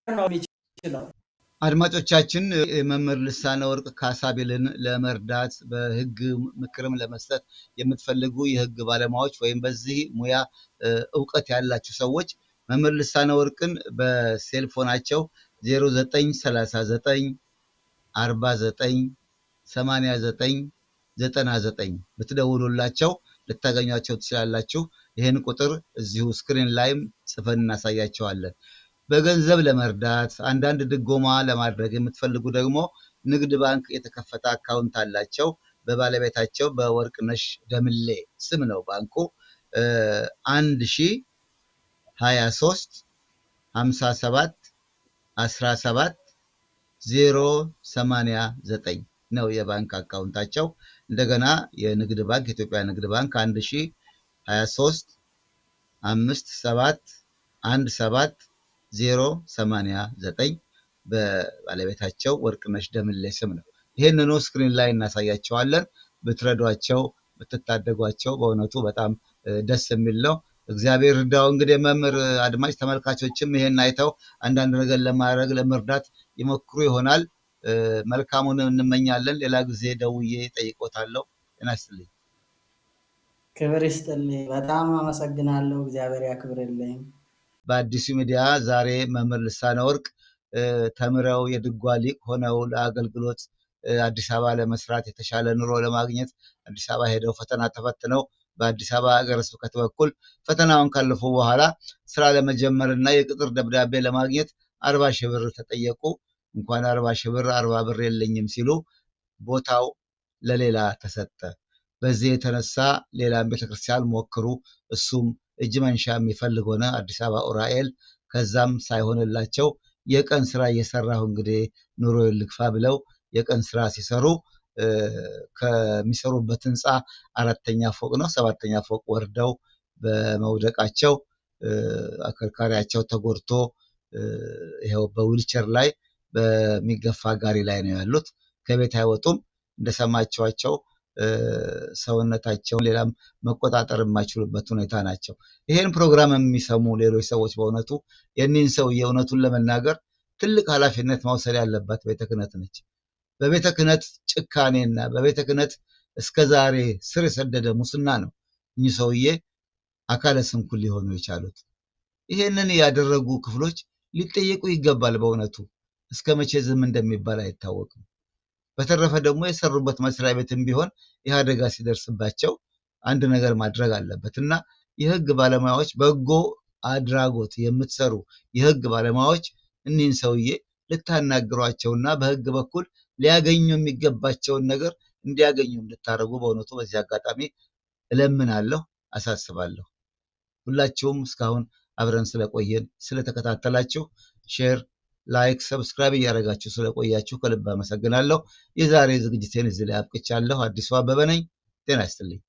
ነው የሚችለው። አድማጮቻችን፣ መምህር ልሳነ ወርቅ ካሳቤልን ለመርዳት በህግ ምክርም ለመስጠት የምትፈልጉ የህግ ባለሙያዎች ወይም በዚህ ሙያ እውቀት ያላችሁ ሰዎች መምህር ልሳነ ወርቅን በሴልፎናቸው 0939 49 89 99 ብትደውሉላቸው ልታገኟቸው ትችላላችሁ። ይህን ቁጥር እዚሁ ስክሪን ላይም ጽፈን እናሳያቸዋለን። በገንዘብ ለመርዳት አንዳንድ ድጎማ ለማድረግ የምትፈልጉ ደግሞ ንግድ ባንክ የተከፈተ አካውንት አላቸው። በባለቤታቸው በወርቅነሽ ደምሌ ስም ነው ባንኩ። 1023 57 17 089 ነው የባንክ አካውንታቸው። እንደገና የንግድ ባንክ የኢትዮጵያ ንግድ ባንክ 1023 57 17 089 በባለቤታቸው ወርቅነሽ ደምሌ ስም ነው። ይህንኑ ስክሪን ላይ እናሳያቸዋለን። ብትረዷቸው ብትታደጓቸው በእውነቱ በጣም ደስ የሚል ነው። እግዚአብሔር እርዳው። እንግዲህ መምህር አድማጭ ተመልካቾችም ይሄን አይተው አንዳንድ ነገር ለማድረግ ለመርዳት ይሞክሩ ይሆናል። መልካሙን እንመኛለን። ሌላ ጊዜ ደውዬ ጠይቆታለሁ። ጤና ይስጥልኝ። ክብር ይስጥልኝ። በጣም አመሰግናለሁ። እግዚአብሔር ያክብርልኝ። በአዲሱ ሚዲያ ዛሬ መምህር ልሳነ ወርቅ ተምረው የድጓ ሊቅ ሆነው ለአገልግሎት አዲስ አበባ ለመስራት የተሻለ ኑሮ ለማግኘት አዲስ አበባ ሄደው ፈተና ተፈትነው በአዲስ አበባ ሀገረ ስብከት በኩል ፈተናውን ካለፉ በኋላ ስራ ለመጀመር እና የቅጥር ደብዳቤ ለማግኘት 40 ሺህ ብር ተጠየቁ። እንኳን 40 ሺህ ብር 40 ብር የለኝም ሲሉ ቦታው ለሌላ ተሰጠ። በዚህ የተነሳ ሌላም ቤተክርስቲያን ሞክሩ፣ እሱም እጅ መንሻ የሚፈልግ ሆነ አዲስ አበባ ኡራኤል። ከዛም ሳይሆንላቸው የቀን ስራ እየሰራሁ እንግዲህ ኑሮ ልግፋ ብለው የቀን ስራ ሲሰሩ ከሚሰሩበት ህንፃ 4ኛ ፎቅ ነው፣ 7ኛ ፎቅ ወርደው በመውደቃቸው አከርካሪያቸው ተጎድቶ ይኸው በዊልቸር ላይ በሚገፋ ጋሪ ላይ ነው ያሉት። ከቤት አይወጡም። እንደሰማችኋቸው ሰውነታቸውን ሌላም መቆጣጠር የማይችሉበት ሁኔታ ናቸው። ይሄን ፕሮግራም የሚሰሙ ሌሎች ሰዎች በእውነቱ የኒህን ሰውዬ እውነቱን ለመናገር ትልቅ ኃላፊነት መውሰድ ያለባት ቤተ ክህነት ነች። በቤተ ክህነት ጭካኔና በቤተ ክህነት እስከዛሬ ስር የሰደደ ሙስና ነው እኚህ ሰውዬ አካለ ስንኩል ሊሆኑ የቻሉት። ይሄንን ያደረጉ ክፍሎች ሊጠየቁ ይገባል። በእውነቱ እስከ መቼ ዝም እንደሚባል አይታወቅም። በተረፈ ደግሞ የሰሩበት መስሪያ ቤትም ቢሆን ይህ አደጋ ሲደርስባቸው አንድ ነገር ማድረግ አለበት እና የህግ ባለሙያዎች፣ በጎ አድራጎት የምትሰሩ የህግ ባለሙያዎች እኒህን ሰውዬ ልታናግሯቸውና በህግ በኩል ሊያገኙ የሚገባቸውን ነገር እንዲያገኙ እንድታደርጉ በእውነቱ በዚህ አጋጣሚ እለምናለሁ፣ አሳስባለሁ። ሁላችሁም እስካሁን አብረን ስለቆየን ስለተከታተላችሁ ሼር፣ ላይክ፣ ሰብስክራይብ እያደረጋችሁ ስለቆያችሁ ከልብ አመሰግናለሁ። የዛሬ ዝግጅቴን እዚህ ላይ አብቅቻለሁ። አዲሱ አበበ ነኝ። ጤና ይስጥልኝ።